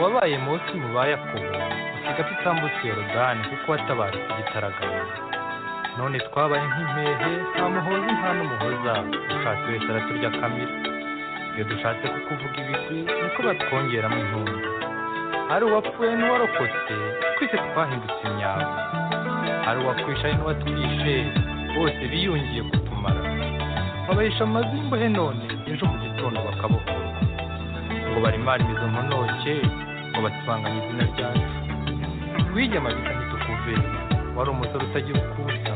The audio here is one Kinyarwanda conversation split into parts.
wabaye munsi mu ba Yakobo usiga tutambutse Yorodani kuko watabarutse igitaraganya. None twabaye nk'impehe nta muhozi nta n'umuhoza, ushatse wese araturya kamira. Iyo dushatse kukuvuga ibigwi niko batwongeramo intumbi. Hari uwapfuye n'uwarokotse, twese twahindutse imyavu. Hari uwakwishaye n'uwatwishe, bose biyungiye kutumara. Babahisha amazimbohe none ejo mu gitondo bakabohora. Ngo barimara imizo mponoke, ngo batubanganye izina ryacu. Rwigema gisa ntitukuve, wari umusore utagira ukusa.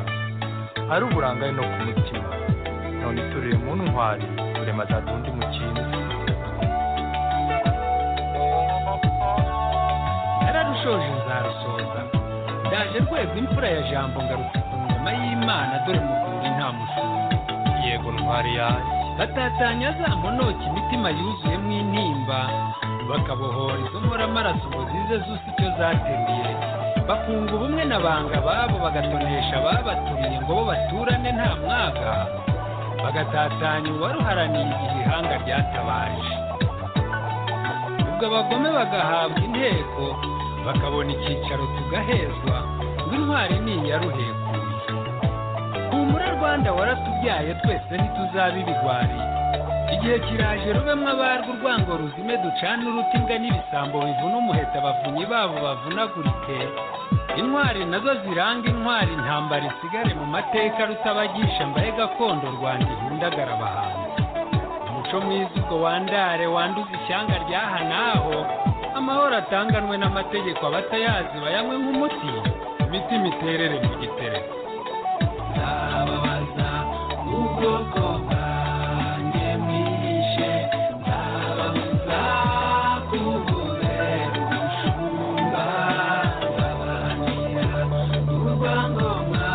Ari uburangaye no ku mutima, none turire mu ntwari, turema za dundi mu kintu. Nararushoje nzarusoza, ndaje rwego imfura ya jambo ngarutse ku ngoma y'Imana, dore mukuri nta mushumba. Yego ntwari yanjye. Batatanya za mponoke imitima yuzuyemo intimba, bakabohora izo nkoramaraso ngo zize zusa icyo zateruye. Bakunga ubumwe na banga babo, bagatonesha babaturiye ngo bo baturane nta mwaga. Bagatatanya uwaruharaniye igihe ihanga ryatabaje. Ubwo abagome bagahabwa inteko, bakabona icyicaro tugahezwa, ngo intwari ni iyaruhekuye. Humura Rwanda waratubyaye, twese ntituzaba ibigwari. Igihe kiraje rubemwe abarwa urwango ruzime, ducana uruti imbwa n'ibisambo bivuna umuheta abavunyi babo bavunagurike. Intwari nazo ziranga intwari, intambara isigare mu mateka rutabagisha, mbaye gakondo Rwanda ihundagara abahanzi. Umuco mwiza ubwo wandare wanduza ishyanga ryaha naho, amahoro atanganwe n'amategeko, abatayazi bayanywe nk'umuti, imitima iterere mu gitereko. Nzababaza ubwoko bwanjye mwishe, nzababuza kububera umushumba, nzabahanira urwangomwa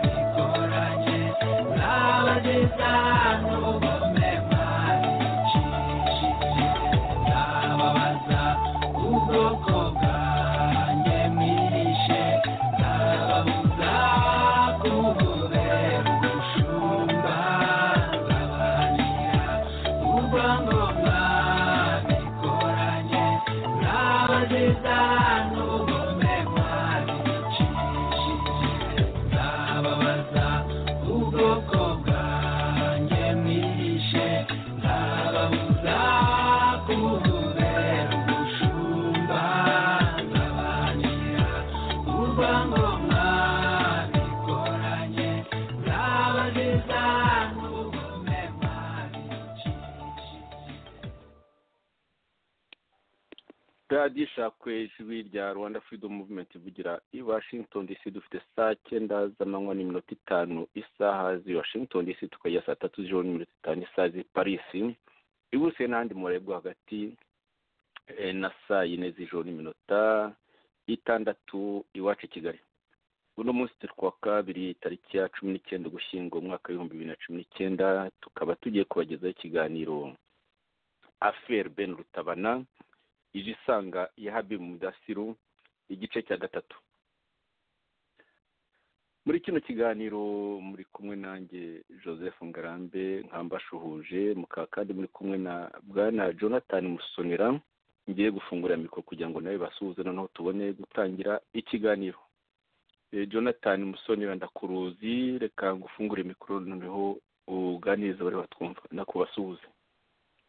bikoranye, nzabageza n'ubugome mwabicishije. Nzababaza ubwoko bwanjye mwishe, nzababuza kububera umushumba, nzabahanira urwangomwa bikoranye, nzabageza n'ubugome mwabicishije. Nzababaza ubwoko bwanjye mwishe, nzababuza kububera umushumba, nzabahanira urwangomwa bikoranye, nzabageza n'ubugome mwabicishije. radiyo ishakwe ijwi rya Rwanda Freedom Movement ivugira i Washington DC. Dufite saa 9 z'amanywa n'iminota 5 isaha z'i Washington DC, tukajya saa 3 z'ijoro n'iminota 5 isaha z'i Paris. Ibuse n'andi murebwa hagati na saa 4 z'ijoro n'iminota 6 iwacu i Kigali. Uno munsi turi kuwa kabiri tariki ya 19 Ugushyingo umwaka wa 2019, tukaba tugiye kubagezaho ikiganiro Affaire Ben Rutabana, ijisanga ya Habib Mudasiru, igice cya 3. Muri kino kiganiro muri kumwe nanjye Joseph Ngarambe nkambashuhuje, kandi muri kumwe na bwana Jonathan Musonera. Ngiye gufungura mikoro kugira ngo nawe basuhuze, noneho tubone gutangira ikiganiro. Jonathan Musonera ndakuruzi, reka ngufungure mikoro noneho uganiriza bari batwumva nakubasuhuze.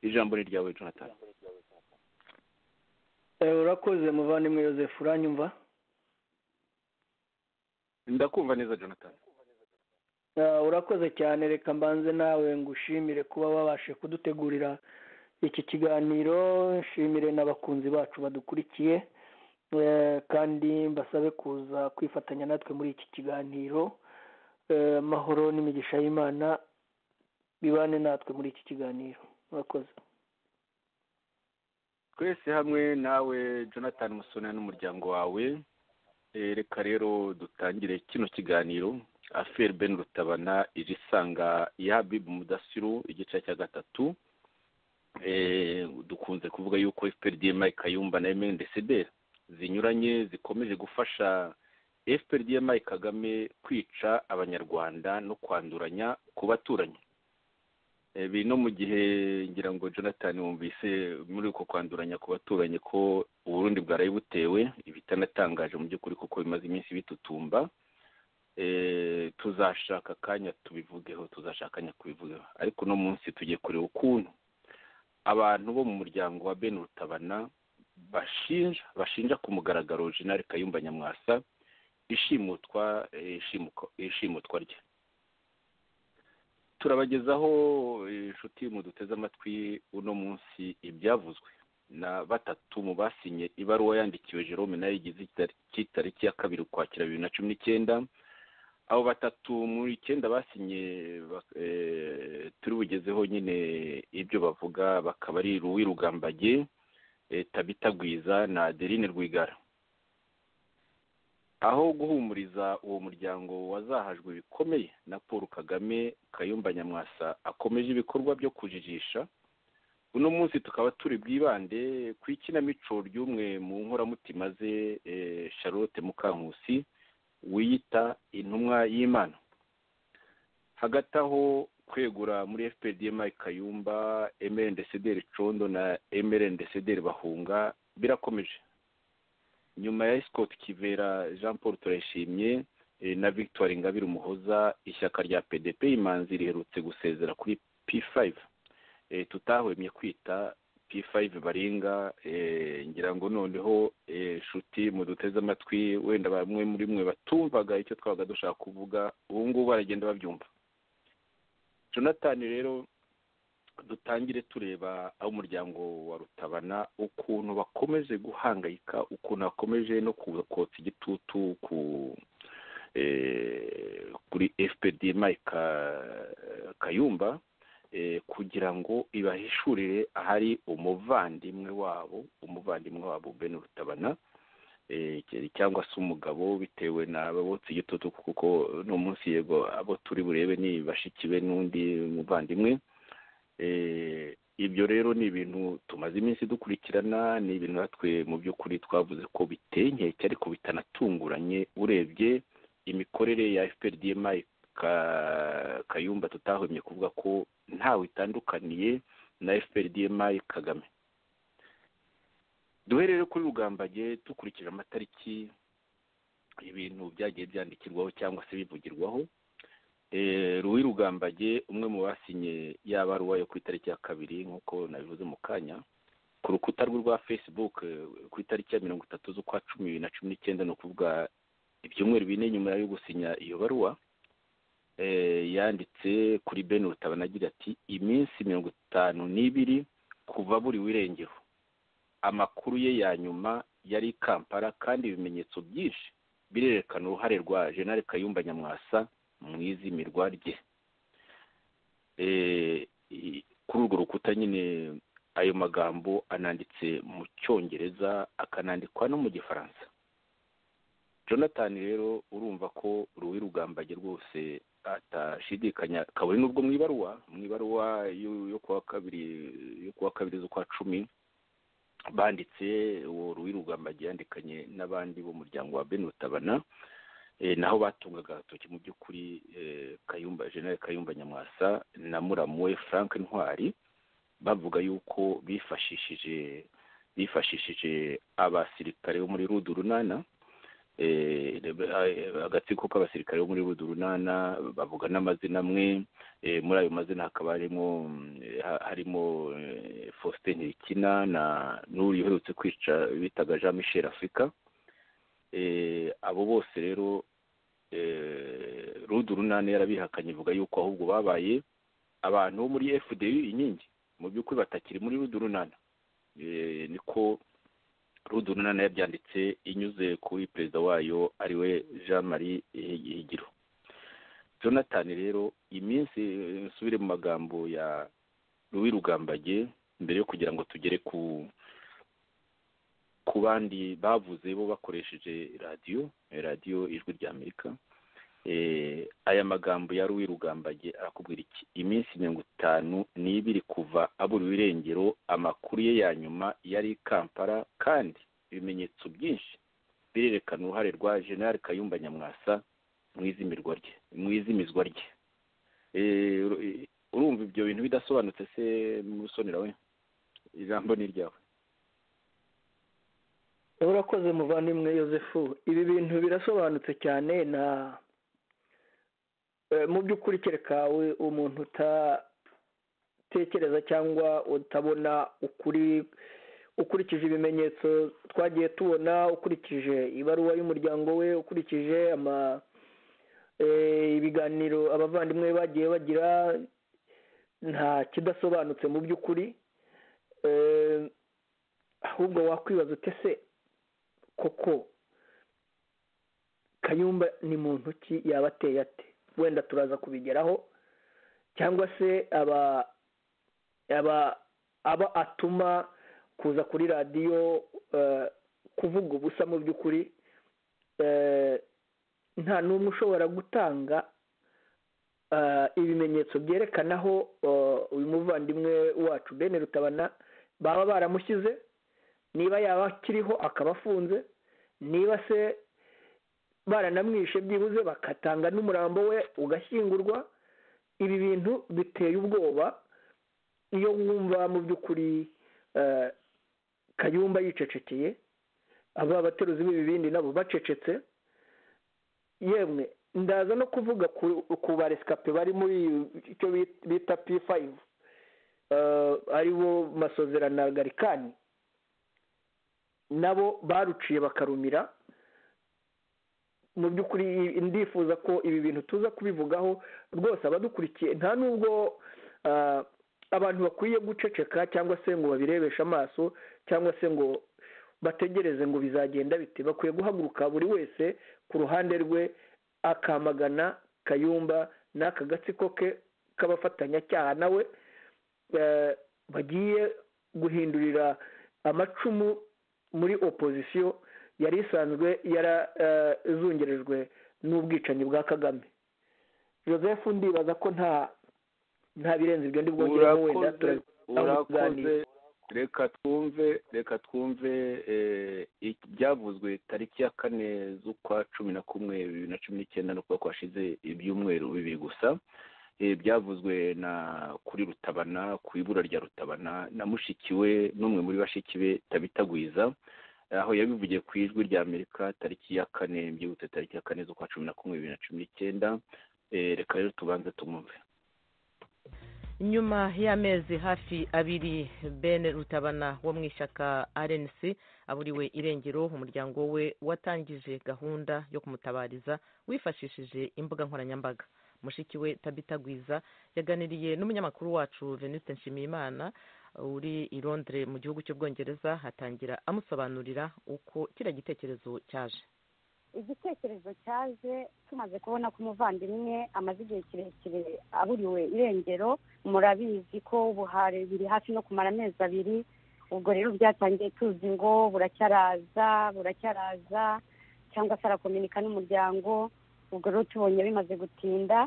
Ijambo ni ryawe Jonathan. Urakoze muvandimwe Joseph, uranyumva? Ndakumva neza Jonathan. Urakoze cyane, reka mbanze nawe ngushimire kuba wabashe kudutegurira iki kiganiro. Nshimire n'abakunzi bacu badukurikiye, kandi mbasabe kuza kwifatanya natwe muri iki kiganiro. Amahoro n'imigisha y'Imana bibane natwe muri iki kiganiro. Urakoze. Twese hamwe nawe Jonathan Musonera n'umuryango wawe, reka rero dutangire kino kiganiro Affaire Ben Rutabana, ijisanga ya Habib Mudasiru, igice cya 3. Dukunze kuvuga yuko FPRDM Kayumba na MNDCD zinyuranye zikomeje gufasha FPRDM Kagame kwica abanyarwanda no kwanduranya ku baturanyi. biri no mu gihe ngira ngo Jonathan wumvise muri uko kwanduranya ku baturanyi ko Uburundi bwaraye butewe ibitanatangaje mu by'ukuri kuko bimaze iminsi bitutumba. Tuzashaka akanya tubivugeho, ariko no munsi tugiye kureba ukuntu abantu bo mu muryango wa Ben Rutabana bashinja ku mugaragaro Jenerali Kayumba Nyamwasa ishimutwa rye. Turabagezaho inshuti mu duteze amatwi uno munsi ibyavuzwe na batatu mu basinye ibaruwa yandikiwe Jerome nayo igize itariki ya 2 Ukwakira 2019. Abo batatu muri 9 basinye turi bugezeho nyine ibyo bavuga, bakaba ari Louis Rugambage, Tabita Gwiza na Adeline Rwigara. Aho guhumuriza uwo muryango wazahajwe bikomeye na Paul Kagame, Kayumba Nyamwasa akomeje ibikorwa byo kujijisha. Uno munsi tukaba turi bwibande ku ikinamico ry'umwe mu nkoramutima ze, Charlotte Mukankusi, wiyita intumwa y'Imana. Hagati aho kwegura muri FPDM Kayumba, MRND-CDR Condo na MRND-CDR Bahunga birakomeje. Nyuma ya Scott Kivera, Jean Paul Turayishimye na Victoire Ingabire Umuhoza, ishyaka rya PDP Imanzi riherutse gusezera kuri P5, tutahwemye kwita P5 Baringa. Ngira ngo noneho shuti mu duteze amatwi wenda bamwe muri mwe batumvaga icyo twabaga dushaka kuvuga, ubu ngubu baragenda babyumva. Jonathan rero dutangire tureba aho umuryango wa Rutabana ukuntu bakomeje guhangayika, ukuntu bakomeje no kotsa igitutu kuri FPDM Kayumba, kugira ngo ibahishurire ahari umuvandimwe wabo Ben Rutabana, cyangwa se umugabo, bitewe n'ababotse igitutu, kuko no munsi yego abo turi burebe ni bashiki be n'undi muvandimwe. Ibyo rero ni ibintu tumaze iminsi dukurikirana, ni ibintu natwe mu by'ukuri twavuze ko biteye inkeke ariko bitanatunguranye. Urebye imikorere ya FPDM Kayumba, tutahwemye kuvuga ko ntawe itandukaniye na FPDM Kagame. Duherere kuri Rugambage dukurikije amatariki ibintu byagiye byandikirwaho cyangwa se bivugirwaho. Louis Rugambage, umwe mu basinye yabaruwa yo ku itariki ya 2 nk'uko nabivuze mu kanya, ku rukuta rwe rwa Facebook ku itariki ya 30 z'ukwa 10 2019, no kuvuga ibyumweru 4 nyuma yo gusinya iyo baruwa, yanditse kuri Ben Rutabana agira ati: iminsi 52 kuva buri wirengero. Amakuru ye ya nyuma yari Kampala, kandi ibimenyetso byinshi birerekana uruhare rwa Jenerali Kayumba Nyamwasa mu izimirwa rye. Kuri urwo rukuta nyine ayo magambo ananditse mu Cyongereza, akanandikwa no mu Gifaransa. Jonathan rero urumva ko Louis Rugambage rwose atashidikanya, kaburi nubwo mu ibaruwa yo kuwa 2 z'ukwa 10 banditse uwo Louis Rugambage yandikanye n'abandi bo muryango wa Ben Rutabana, naho batungaga agatoki mu by'ukuri Jenerali Kayumba Nyamwasa na muramu we Frank Ntwari, bavuga yuko bifashishije abasirikare bo muri Rudurunana, agatsiko k'abasirikare bo muri Rudurunana, bavuga n'amazina amwe. Muri ayo mazina hakaba harimo Faustin Ntirikina na n'uri uherutse kwica bitaga Jean Michel Afrika. Abo bose rero Rudurunana yarabihakanye, ivuga yuko ahubwo babaye abantu bo muri FDU inkingi, mu by'ukuri batakiri muri Rudurunana. Niko Rudurunana yabyanditse inyuze kuri perezida wayo ariwe Jean Marie Higiro. Jonathan rero iminsi nsubire mu magambo ya Louis Rugambage mbere yo kugira ngo tugere ku bandi bavuze bo bakoresheje radio Ijwi rya Amerika. Aya magambo ya Louis Rugambage arakubwira iki: iminsi 52 kuva abura irengero, amakuru ye ya nyuma yari Kampala, kandi ibimenyetso byinshi birerekana uruhare rwa Jenerali Kayumba Nyamwasa mu izimizwa rye. urumva ibyo bintu bidasobanutse se musonera we ijambo ni ryawe. urakoze muvandimwe Yosefu, ibi bintu birasobanutse cyane. Mu by'ukuri kereka umuntu utatekereza cyangwa utabona ukuri ukurikije ibimenyetso twagiye tubona, ukurikije ibaruwa y'umuryango we, ukurikije ibiganiro abavandimwe bagiye bagira, nta kidasobanutse mu by'ukuri. Ahubwo wakwibaza ute se koko Kayumba ni muntu ki, yaba ateye ate? Wenda turaza kubigeraho, cyangwa se aba atuma kuza kuri radiyo kuvuga ubusa. mu by'ukuri nta n'umwe ushobora gutanga ibimenyetso byerekana aho uyu muvandimwe wacu Ben Rutabana baba baramushyize, niba yaba akiriho akaba afunze, niba se baranamwishe byibuze bakatanga n'umurambo we ugashyingurwa. Ibi bintu biteye ubwoba iyo wumva mu by'ukuri Kayumba yicecekeye, aba abateruzi b'ibibindi nabo bacecetse. Yemwe ndaza no kuvuga ku baresikape bari muri icyo bita P5, aribo Masozera na Garikani, nabo baruciye bakarumira. Mu by'ukuri ndifuza ko ibi bintu tuza kubivugaho rwose abadukurikiye, nta nubwo abantu bakwiye guceceka cyangwa se ngo babirebeshe amaso cyangwa se ngo bategereze ngo bizagenda bite. Bakwiye guhaguruka buri wese ku ruhande rwe akamagana Kayumba n'aka gatsiko ke k'abafatanyacyaha nawe bagiye guhindurira amacumu muri opozisiyo yari isanzwe yarazungerejwe n'ubwicanyi bwa Kagame. Joseph, ndibaza ko nta birenze ibyo ndi bwongeremo. Wenda urakoze. reka twumve ibyavuzwe tariki ya 4 z'ukwa 11 2019 no kuba kwashize ibyumweru 2 gusa. Byavuzwe kuri Rutabana, ku ibura rya Rutabana na mushikiwe n'umwe muri bashiki be Tabitagwiza, aho yabivugiye ku ijwi rya Amerika tariki ya 4 mbyibutse tariki ya 4 z'ukwa 11 2019. Reka rero tubanze tumumve. Nyuma y'amezi hafi abiri Ben Rutabana wo mu ishyaka RNC aburiwe irengero, umuryango we watangije gahunda yo kumutabariza wifashishije imbuga nkoranyambaga. Mushiki we Tabitagwiza yaganiriye n'umunyamakuru wacu Venuste Nshimiyimana uri i Londres mu gihugu cy'Ubwongereza, hatangira amusobanurira uko kira gitekerezo cyaje. Igitekerezo cyaje tumaze kubona ko umuvandimwe amaze igihe kirekire aburiwe irengero. Murabizi ko ubuhare biri hafi no kumara amezi abiri. Ubwo rero byatangiye tuzi ngo buracyaraza cyangwa se arakominika n'umuryango. Ubwo rero tubonye bimaze gutinda,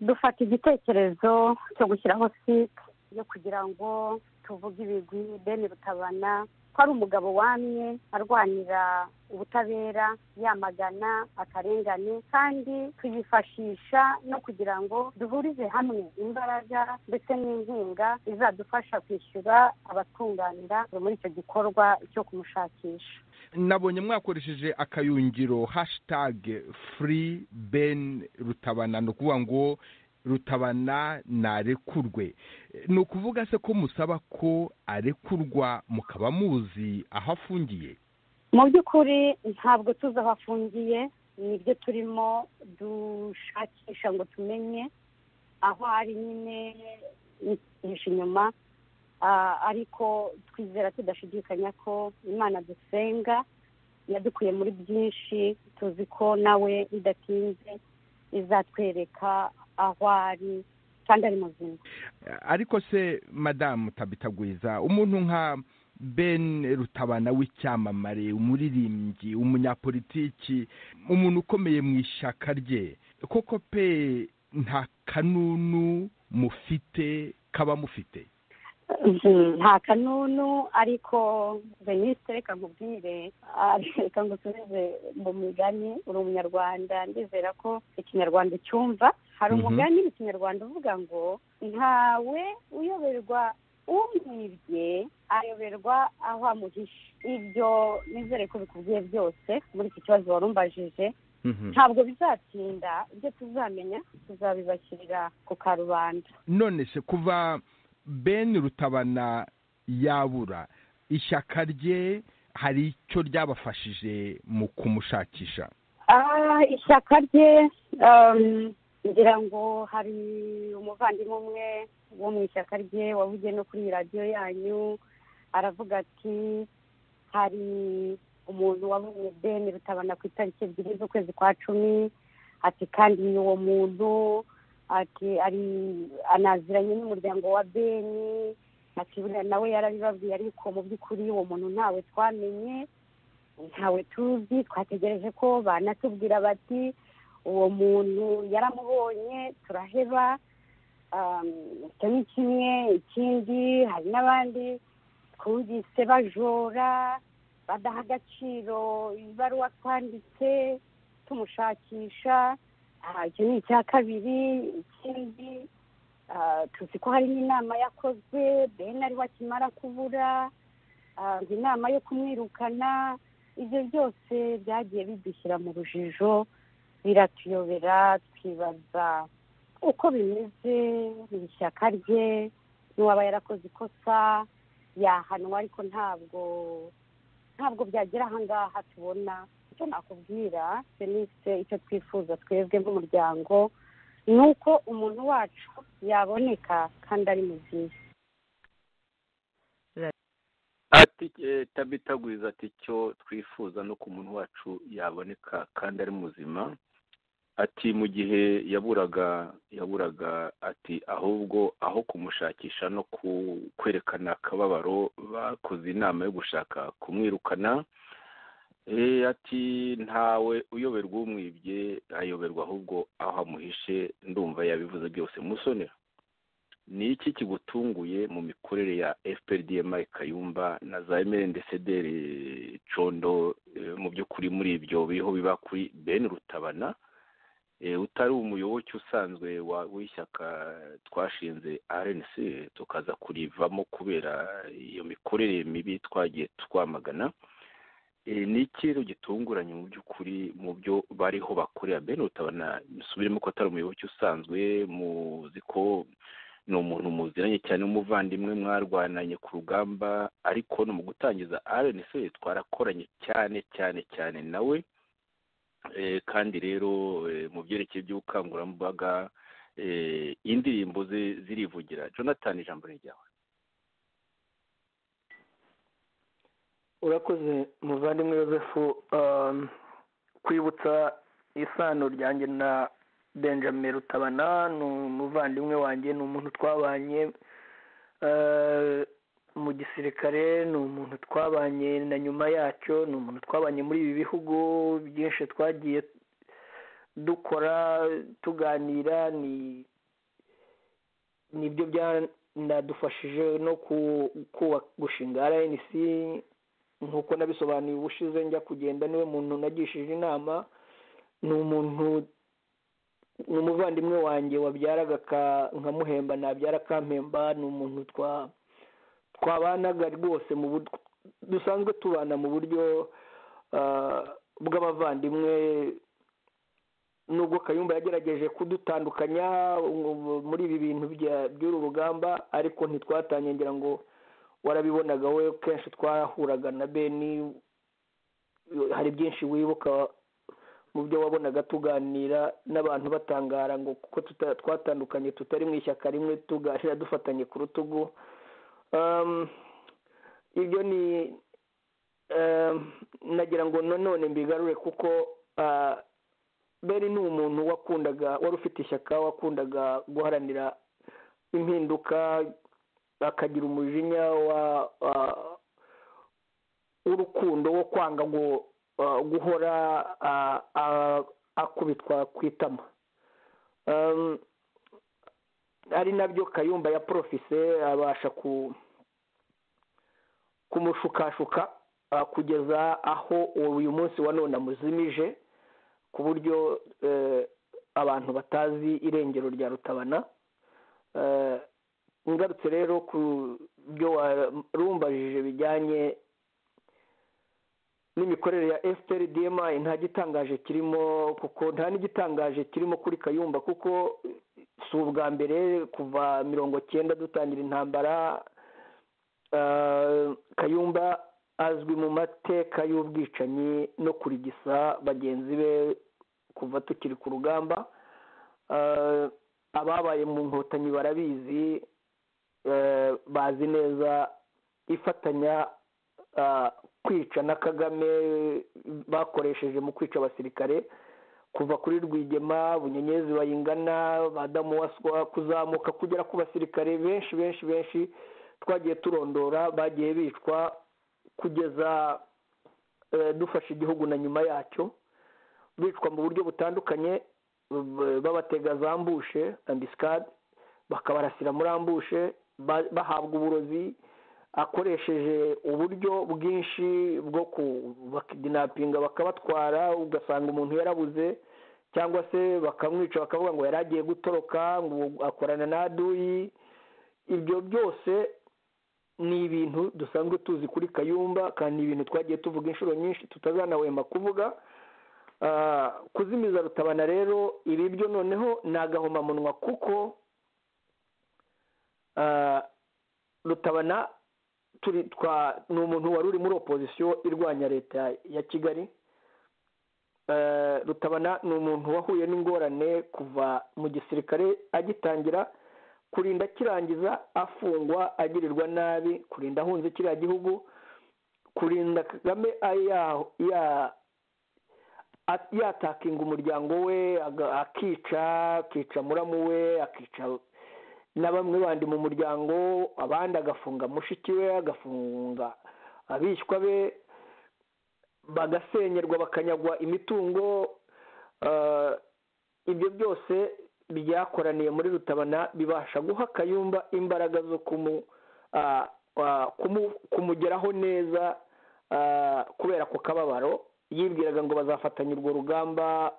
dufata igitekerezo cyo gushyiraho site yo kugira ngo tuvuge ibigwi Ben Rutabana ko ari umugabo wamye arwanira ubutabera, yamagana akarengane, kandi tuyifashisha no kugira ngo duhurize hamwe imbaraga ndetse n'inkunga izadufasha kwishyura abatunganira muri icyo gikorwa cyo kumushakisha. Nabonye mwakoresheje akayungiro #free Ben Rutabana, no kuvuga ngo Rutabana narekurwe. Ni ukuvuga se ko musaba ko arekurwa mukaba muzi aho afungiye? Mu by'ukuri ntabwo tuzi aho afungiye, nibyo turimo dushakisha ngo tumenye aho ari. nyine nishe inyuma, ariko twizera tudashidikanya ko Imana dusenga yadukuye muri byinshi. Tuzi ko nawe bidatinze izatwereka aho ari kandi ari muzima. Ariko se Madamu Tabitagwiza, umuntu nka Ben Rutabana w'icyamamare, umuririmbyi, umunyapolitiki, umuntu ukomeye mu ishyaka rye, koko pe nta kanunu mufite kaba mufite? nta kanunu ariko Venuste reka nkubwire reka ngusubize mu migani uri umunyarwanda ndizera ko ikinyarwanda cyumva hari umugani mu kinyarwanda uvuga ngo ntawe uyoberwa umwibye ayoberwa aho amuhishe. Ibyo nizere ko bikubwiye byose muri iki kibazo warumbajije. Ntabwo bizatinda, ibyo tuzamenya tuzabibashyirira ku karubanda. None se kuva Ben Rutabana yabura, ishyaka rye hari icyo ryabafashije mu kumushakisha? Ishyaka rye ngira ngo hari umuvandimwe umwe wo mu ishyaka rye wavugiye no kuri radiyo yanyu, aravuga ati hari umuntu wabonye Ben Rutabana ku itariki 2 z'ukwezi kwa 10, ati kandi uwo muntu ati anaziranye n'umuryango wa Ben, ati buriya nawe yarabibabwiye ariko mu by'ukuri uwo muntu ntawe twamenye, ntawe tuzi, twategereje ko banatubwira bati uwo muntu yaramubonye turaheba. Icyo ni kimwe. Ikindi hari n'abandi twumvise bajora badaha agaciro ibaruwa twanditse tumushakisha. Icyo ni icya kabiri. Ikindi tuzi ko hari n'inama yakozwe Ben ari wakimara kubura, inama yo kumwirukana. Ibyo byose byagiye bidushyira mu rujijo, biratuyobera, twibaza uko bimeze mu ishyaka rye, n'uwaba yarakoze ikosa yahanwa, ariko ntabwo byagera aha ngaha tubona. Icyo nakubwira Denise, icyo twifuza twebwe nk'umuryango ni uko umuntu wacu yaboneka kandi ari muzima. ati Tabitagwiza ati icyo twifuza no ku muntu wacu yaboneka kandi ari muzima. Ati mu gihe yaburaga ati ahubwo aho kumushakisha no kwerekana akababaro bakoze inama yo gushaka kumwirukana. Ati ntawe uyoberwa umwibye ayoberwa ahubwo aho amuhishe. Ndumva yabivuze byose. Musonera, ni iki kigutunguye mu mikorere ya FPRDM Kayumba na za MRNDCDR Condo mu by'ukuri muri ibyo biriho biba kuri Ben Rutabana, utari umuyoboke usanzwe w'ishyaka twashinze RNC tukaza kurivamo kubera iyo mikorere mibi twagiye twamagana? Ni ikintu gitunguranye mu by'ukuri mu byo bariho bakorera Ben Rutabana. Musubiremo ko atari umuyoboke usanzwe, muzi ko ni umuntu muziranye cyane, umuvandimwe mwarwananye ku rugamba, ariko no mu gutangiza RNC twarakoranye cyane nawe. Kandi rero mu byerekeye by'ubukangurambaga indirimbo ze zirivugira. Jonathan, ijambo ni ryawe. Urakoze muvandimwe Yozefu, kwibutsa isano ryanjye na Benjamin Rutabana. Ni umuvandimwe wanjye, ni umuntu twabanye mu gisirikare, ni umuntu twabanye na nyuma yacyo, ni umuntu twabanye muri ibi bihugu byinshi twagiye dukora tuganira. nibyo byanadufashije no gushinga RNC nk'uko nabisobanuye ubushize njya kugenda. Niwe muntu nagishije inama. Ni umuvandimwe wanjye wabyaraga nkamuhemba, nabyara akampemba. Ni umuntu twabanaga rwose dusanzwe tubana mu buryo bw'abavandimwe. Nubwo Kayumba yagerageje kudutandukanya muri ibi bintu by'uru rugamba, ariko ntitwatanye. Ngira ngo warabibonaga we, kenshi twahuraga na Ben. Hari byinshi wibuka mu byo wabonaga tuganira n'abantu batangara ngo kuko twatandukanye tutari mu ishyaka rimwe, tuganira dufatanye ku rutugu. Ibyo ni nagira ngo none mbigarure, kuko Ben ni umuntu wari ufite ishyaka, wakundaga guharanira impinduka, akagira umujinya w'urukundo wo kwanga guhora akubitwa ku itama. ari nabyo Kayumba ya profise abasha kumushukashuka kugeza aho uyu munsi wa none amuzimije ku buryo abantu batazi irengero rya Rutabana. Ngarutse rero ku byo warumbajije bijyanye n'imikorere ya FPR-DMI, nta gitangaje kirimo, kuko nta n'igitangaje kirimo kuri Kayumba, kuko si ubwa mbere kuva 1990 dutangira intambara. Kayumba azwi mu mateka y'ubwicanyi no kurigisa bagenzi be kuva tukiri ku rugamba. Ababaye mu nkotanyi barabizi, bazi neza ifatanya kwica na Kagame bakoresheje mu kwica abasirikare kuva kuri Rwigema, Bunyenyezi, Bayingana, Badamu Waswa, kuzamuka kugera ku basirikare benshi twagiye turondora bagiye bicwa kugeza dufashe igihugu na nyuma yacyo, bicwa mu buryo butandukanye, babatega za ambushe ambuscade, bakabarasira muri ambushe, bahabwa uburozi akoresheje uburyo bwinshi bwo kubakidinapinga bakabatwara, ugasanga umuntu yarabuze, cyangwa se bakamwica bakavuga ngo yaragiye gutoroka, ngo akorana na aduyi. Ibyo byose ni ibintu dusanzwe tuzi kuri Kayumba, kandi ibintu twagiye tuvuga inshuro nyinshi tutazanawema kuvuga. Kuzimiza Rutabana rero ibi byo noneho ni agahomamunwa, kuko Rutabana ni umuntu wari uri muri opozisiyo irwanya leta ya Kigali. Rutabana ni umuntu wahuye n'ingorane kuva mu gisirikare agitangira, kurinda kirangiza afungwa agirirwa nabi, kurinda ahunze kiriya gihugu, kurinda Kagame yatakinga umuryango we, akica muramu we, akica na bamwe bandi mu muryango, abandi agafunga mushiki we, agafunga abishywa be, bagasenyerwa bakanyagwa imitungo. Ibyo byose byakoraniye muri Rutabana bibasha guha Kayumba imbaraga zo kumugeraho neza, kubera ko kababaro yibwiraga ngo bazafatanya urwo rugamba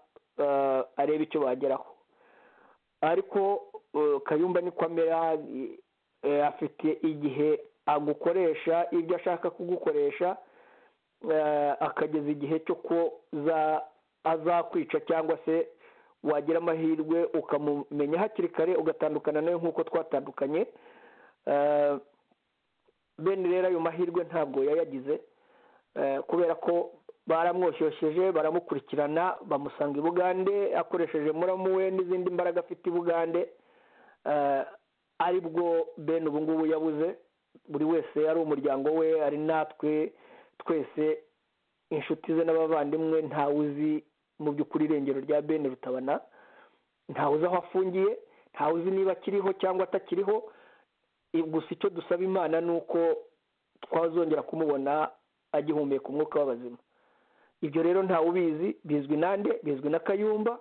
arebe icyo bageraho. Ariko Kayumba niko amera, afite igihe agukoresha ibyo ashaka kugukoresha, akageza igihe cyo ko azakwica, cyangwa se wagira amahirwe ukamumenya hakiri kare ugatandukana nawe nk'uko twatandukanye. Bene rero ayo mahirwe ntabwo yayagize, kubera ko baramwoshyosheje, baramukurikirana, bamusanga i Bugande akoresheje muramu we n'izindi mbaraga afite i Bugande, aribwo bene ubu ngubu yabuze. Buri wese ari umuryango we, ari natwe twese inshuti ze n'abavandimwe, ntawe uzi mu by'ukuri irengero rya bene Rutabana, ntawe uzi aho afungiye, ntawe uzi niba akiriho cyangwa atakiriho. Gusa icyo dusaba Imana ni uko twazongera kumubona agihumeka umwuka w'abazima. Ibyo rero ntawe ubizi, bizwi nande, bizwi na Kayumba.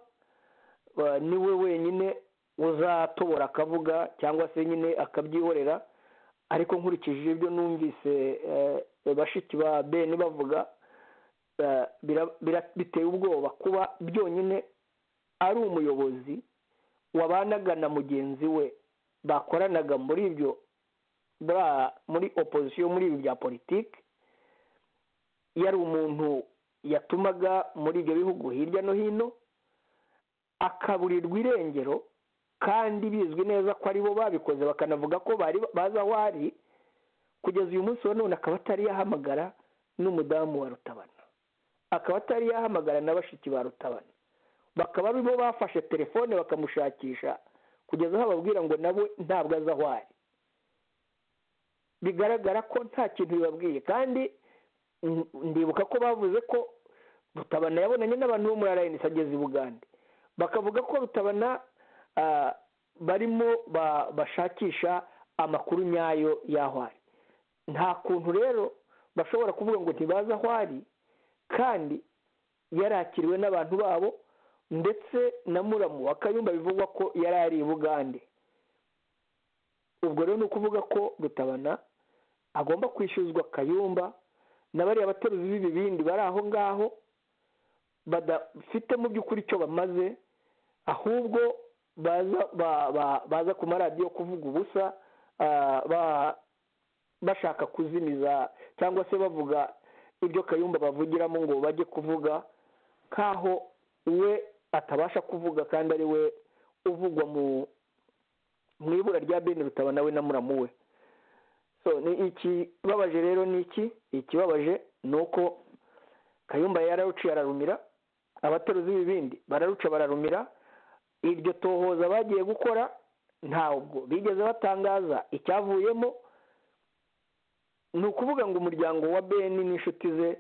Niwe wenyine uzatobora akavuga, cyangwa se nyine akabyihorera. Ariko nkurikije ibyo numvise bashiki ba bene bavuga, biteye ubwoba kuba byonyine ari umuyobozi wabanaga na mugenzi we, bakoranaga muri ibyo muri opozisiyo, muri ibi bya politiki, yari umuntu yatumaga muri ibyo bihugu hirya no hino, akaburirwa irengero, kandi bizwi neza ko aribo babikoze, bakanavuga ko bazi aho ari. Kugeza uyu munsi wa none akaba atari yahamagara n'umudamu wa Rutabana, akaba atari yahamagara na bashiki ba Rutabana, bakaba aribo bafashe telefone bakamushakisha kugeza aho babwira ngo nabo ntabwo azi aho ari. Bigaragara ko nta kintu bibabwiye, kandi ndibuka ko bavuze ko Rutabana yabonanye n'abantu bo muri RNC ageze i Bugande, bakavuga ko Rutabana barimo bashakisha amakuru nyayo y'aho ari. Nta kuntu rero bashobora kuvuga ngo ntibazi aho ari, kandi yarakiriwe n'abantu babo, ndetse na muramu wa Kayumba bivugwa ko yari ari i Bugande. ubwo rero ni ukuvuga ko Rutabana agomba kwishyuzwa Kayumba na bariya bateruzi b'ibibindi bari aho ngaho badafite mu by'ukuri icyo bamaze, ahubwo baza ku maradiyo kuvuga ubusa, bashaka kuzimiza cyangwa se bavuga ibyo Kayumba bavugiramo ngo bajye kuvuga, nk'aho we atabasha kuvuga kandi ari we uvugwa mu ibura rya Ben Rutabana we na muramu we. So ni ikibabaje rero ni ikibabaje ni uko Kayumba yararuciye ararumira, abateruzi b'ibindi bararuca bararumira, iryo tohoza bagiye gukora ntabwo bigeze batangaza icyavuyemo. Ni ukuvuga ngo umuryango wa Ben n'inshuti ze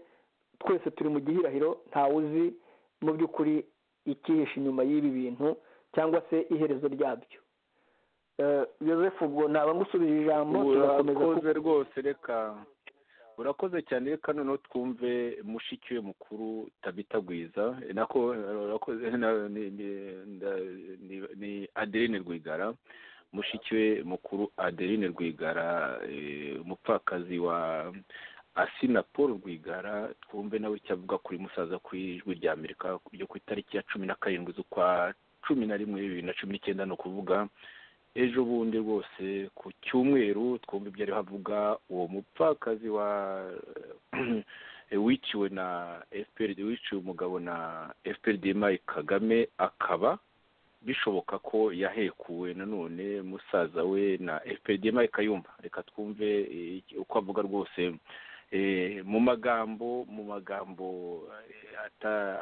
twese turi mu gihirahiro, ntawe uzi mu by'ukuri ikihishe inyuma y'ibi bintu cyangwa se iherezo ryabyo. Joseph, ubwo naba ngusubije ijambo. Urakoze rwose, reka urakoze cyane. Reka noneho twumve mushiki we mukuru Tabita Gwiza, nako ni Adeline Rwigara, mushiki we mukuru Adeline Rwigara, umupfakazi wa Asina Paul Rwigara. Twumve nawe icyo avuga kuri musaza ku ijwi rya Amerika ryo ku itariki ya 17 z'ukwa 11 2019, ni ukuvuga ejo bundi rwose ku cyumweru. Twumva ibyo ariho avuga uwo mupfakazi wiciwe na FPRD, wiciwe umugabo na FPRDM Kagame, akaba bishoboka ko yahekuwe nanone musaza we na FPRDM Kayumba. Reka twumve uko avuga rwose mu magambo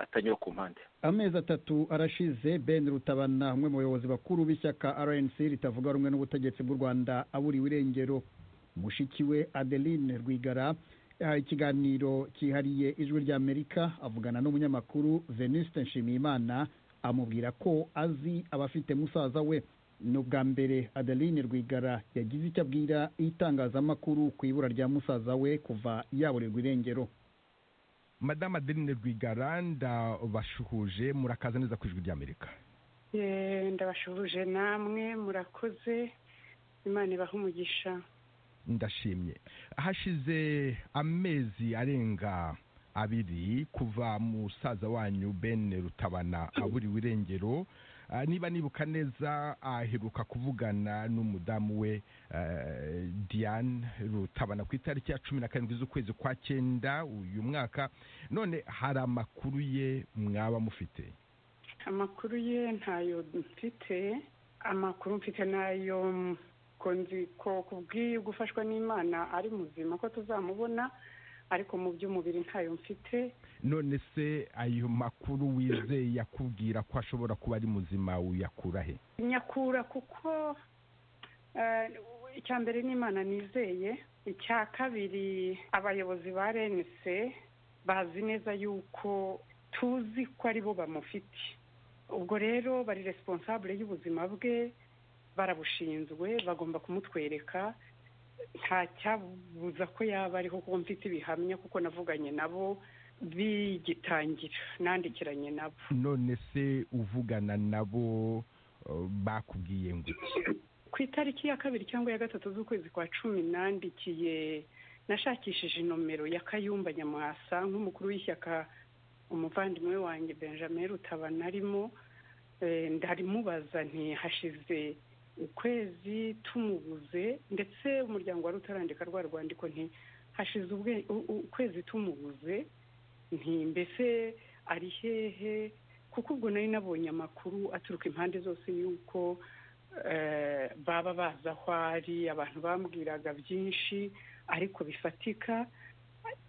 atanyura ku mpande. Amezi 3 arashize Ben Rutabana, umwe mu bayobozi bakuru b'ishyaka RNC ritavuga rumwe n'ubutegetsi bw'u Rwanda, aburiwe irengero. Mushiki we Adeline Rwigara ikiganiro cyihariye ijwi rya Amerika, avugana n'umunyamakuru Venuste Nshimiyimana, amubwira ko azi abafite musaza we. N'ubwa mbere Adeline Rwigara yagize icyo abwira itangazamakuru ku ibura rya musaza we kuva yaburirwa irengero. Madame Adeline Rwigara, ndabashuhuje, murakaza neza ku ijwi rya Amerika. Ndabashuhuje namwe, murakoze, Imana ibahe umugisha. Ndashimye. Hashize amezi arenga 2 kuva musaza wanyu Ben Rutabana aburiwe irengero. Niba nibuka neza aheruka kuvugana n'umudamu we Diane Rutabana ku itariki ya 17 z'ukwezi kwa 9 uyu mwaka. None hari amakuru ye mwaba mufite? Amakuru ye ntayo mfite. Amakuru mfite nayo konzi ko kubwiye gufashwa n'Imana ari muzima ko tuzamubona, ariko mu by'umubiri ntayo mfite. None se ayo makuru wizeye yakubwira ko ashobora kuba ari muzima uyakura he? Nyakura kuko icyambere n'Imana nizeye, icya kabiri abayobozi ba RNC bazi neza yuko tuzi ko ari bo bamufite. Ubwo rero bari responsable y'ubuzima bwe, barabushinzwe, bagomba kumutwereka. Nta cyabuza ko yaba ariho kuko mfite ibihamya, kuko navuganye nabo bigitangira, nandikiranye nabo. None se uvugana nabo bakubwiye ngo ku itariki ya 2 cyangwa ya 3 z'ukwezi kwa 10 nashakishije nomero ya Kayumba Nyamwasa nk'umukuru w'ishyaka, umuvandimwe wanjye Benjamin Rutabana arimo. Ndarimubaza nti hashize ukwezi tumubuze, ndetse umuryango wari utarandika rwa rwandiko nti hashize ukwezi tumubuze, nti mbese ari hehe, kuko ubwo nari nabonye amakuru aturuka impande zose yuko baba baza aho ari. Abantu bambwiraga byinshi ariko bifatika.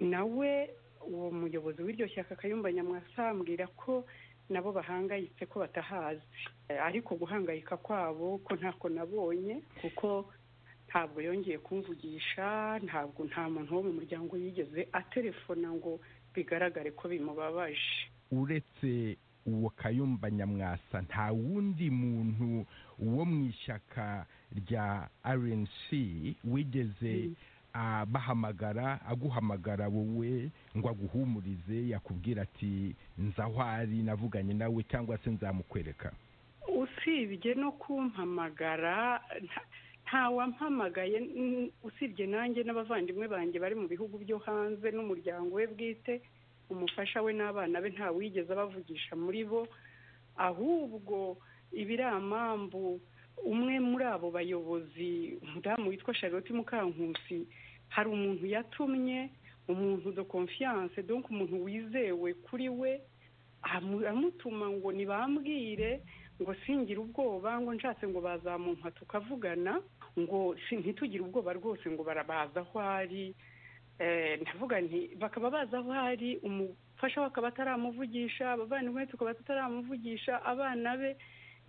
Nawe uwo muyobozi w'iryo shyaka Kayumba Nyamwasa ambwira ko nabo bahangayitse ko batahazi, ariko guhangayika kwabo ko ntako nabonye, kuko ntabwo yongeye kumvugisha, nta muntu wo mu muryango yigeze atelefona ngo bigaragare ko bimubabaje. Uretse uwo Kayumba Nyamwasa nta wundi muntu wo mu ishyaka rya RNC wigeze aguhamagara wowe ngo aguhumurize, yakubwira ati nzahwari navuganye nawe cyangwa se nzamukwereka? Usibye no kumpamagara, ntawampamagaye usibye nanjye n'abavandimwe banjye bari mu bihugu byo hanze n'umuryango we bwite, umufasha we n'abana be ntawigeze abavugisha muri bo, ahubwo ibiramambu umwe muri abo bayobozi, umudamu witwa Charlotte Mukankusi, hari umuntu yatumye, umuntu de confiance, donc umuntu wizewe kuri we, amutuma ngo nibambwire ngo singire ubwoba, ngo nshatse ngo bazamumpa tukavugana, ngo ntitugire ubwoba rwose, ngo barabaza aho ari. Ndavuga nti bakaba baza aho ari, umufasha we akaba ataramuvugisha, abavandimwe tukaba tutaramuvugisha, abana be,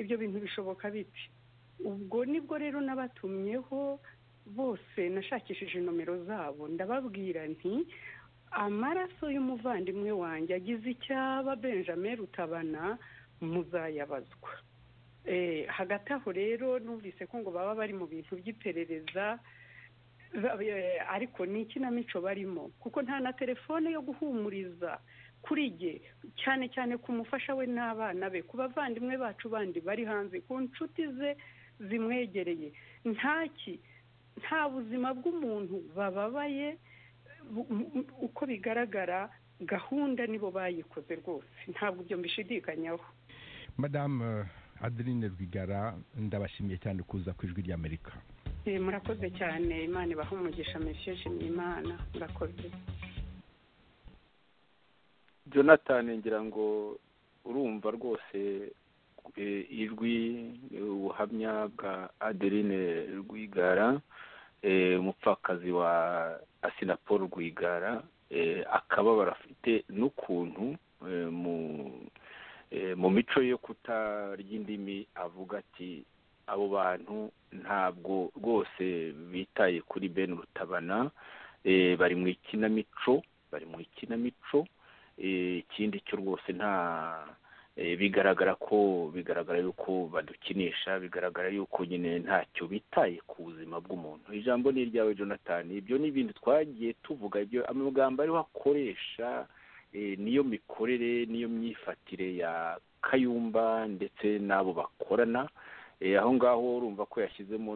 ibyo bintu bishoboka biti? Ubwo nibwo rero nabatumyeho bose, nashakishije nomero zabo, ndababwira nti amaraso y'umuvandimwe wanjye agize icyaba Benjamin Rutabana muzayabazwa. Hagati aho rero numvise ko ngo baba bari mu bintu by'iperereza, ariko ni ikinamico barimo, kuko nta na telefone yo guhumuriza kuri jye, cyane cyane ku mufasha we n'abana be, ku bavandimwe bacu bandi bari hanze, ku nshuti ze zimwegereye. Nta buzima bw'umuntu bababaye. Uko bigaragara gahunda nibo bayikoze rwose, ntabwo ibyo mbishidikanyaho. Madame Adeline Rwigara, ndabashimiye cyane kuza ku Ijwi ry'Amerika. Murakoze cyane, Imana ibahe umugisha. Monsieur Nshimiyimana, murakoze. Jonathan, ngira ngo urumva rwose ijwi ubuhamya bwa Adeline Rwigara, umupfakazi wa Assinapol Rwigara, akababara afite n'ukuntu mu mico yo kutarya indimi avuga ati abo bantu ntabwo rwose bitaye kuri Ben Rutabana, bari mu ikinamico. Ikindi cyo rwose bigaragara yuko badukinisha, bigaragara yuko nyine ntacyo bitaye ku buzima bw'umuntu. Ijambo ni iryawe Jonathan. Ibyo ni ibintu twagiye tuvuga, ibyo amagambo ariho akoresha, niyo mikorere, niyo myifatire ya Kayumba ndetse n'abo bakorana. Aho ngaho urumva ko yashyizemo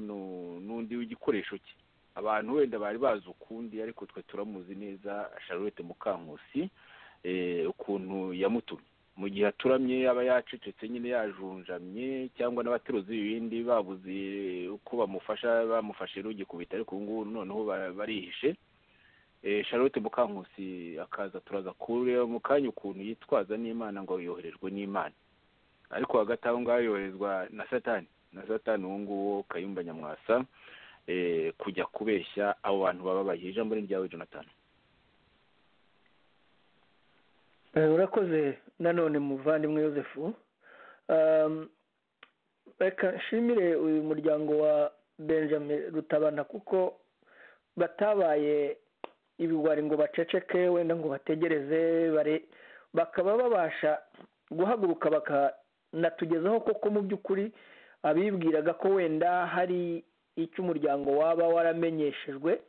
n'undi w'igikoresho cye. Abantu wenda bari bazi ukundi, ariko twe turamuzi neza, Charlotte Mukankusi, ukuntu yamutumye mu gihe aturamye, aba yacecetse nyine yajunjamye, cyangwa n'abateruzi ibindi babuze uko bamufashe rugikubita, ariko ubu ngubu noneho barihishe. Charlotte Mukankusi akaza, turaza kureba mu kanya ukuntu yitwaza n'Imana ngo yoherejwe n'Imana, ariko hagati aho ngaho yoherezwa na Satani uwo nguwo Kayumba Nyamwasa, kujya kubeshya abo bantu bababaye. Ijambo ni ryawe Jonathan. Urakoze nanone muvandimwe Yosefu. Reka nshimire uyu muryango wa Benjamin Rutabana, kuko batabaye ibigwari ngo baceceke wenda ngo bategereze, bakaba babasha guhaguruka bakanatugezaho koko mu by'ukuri abibwiraga ko wenda hari icyo umuryango waba waramenyeshejwe,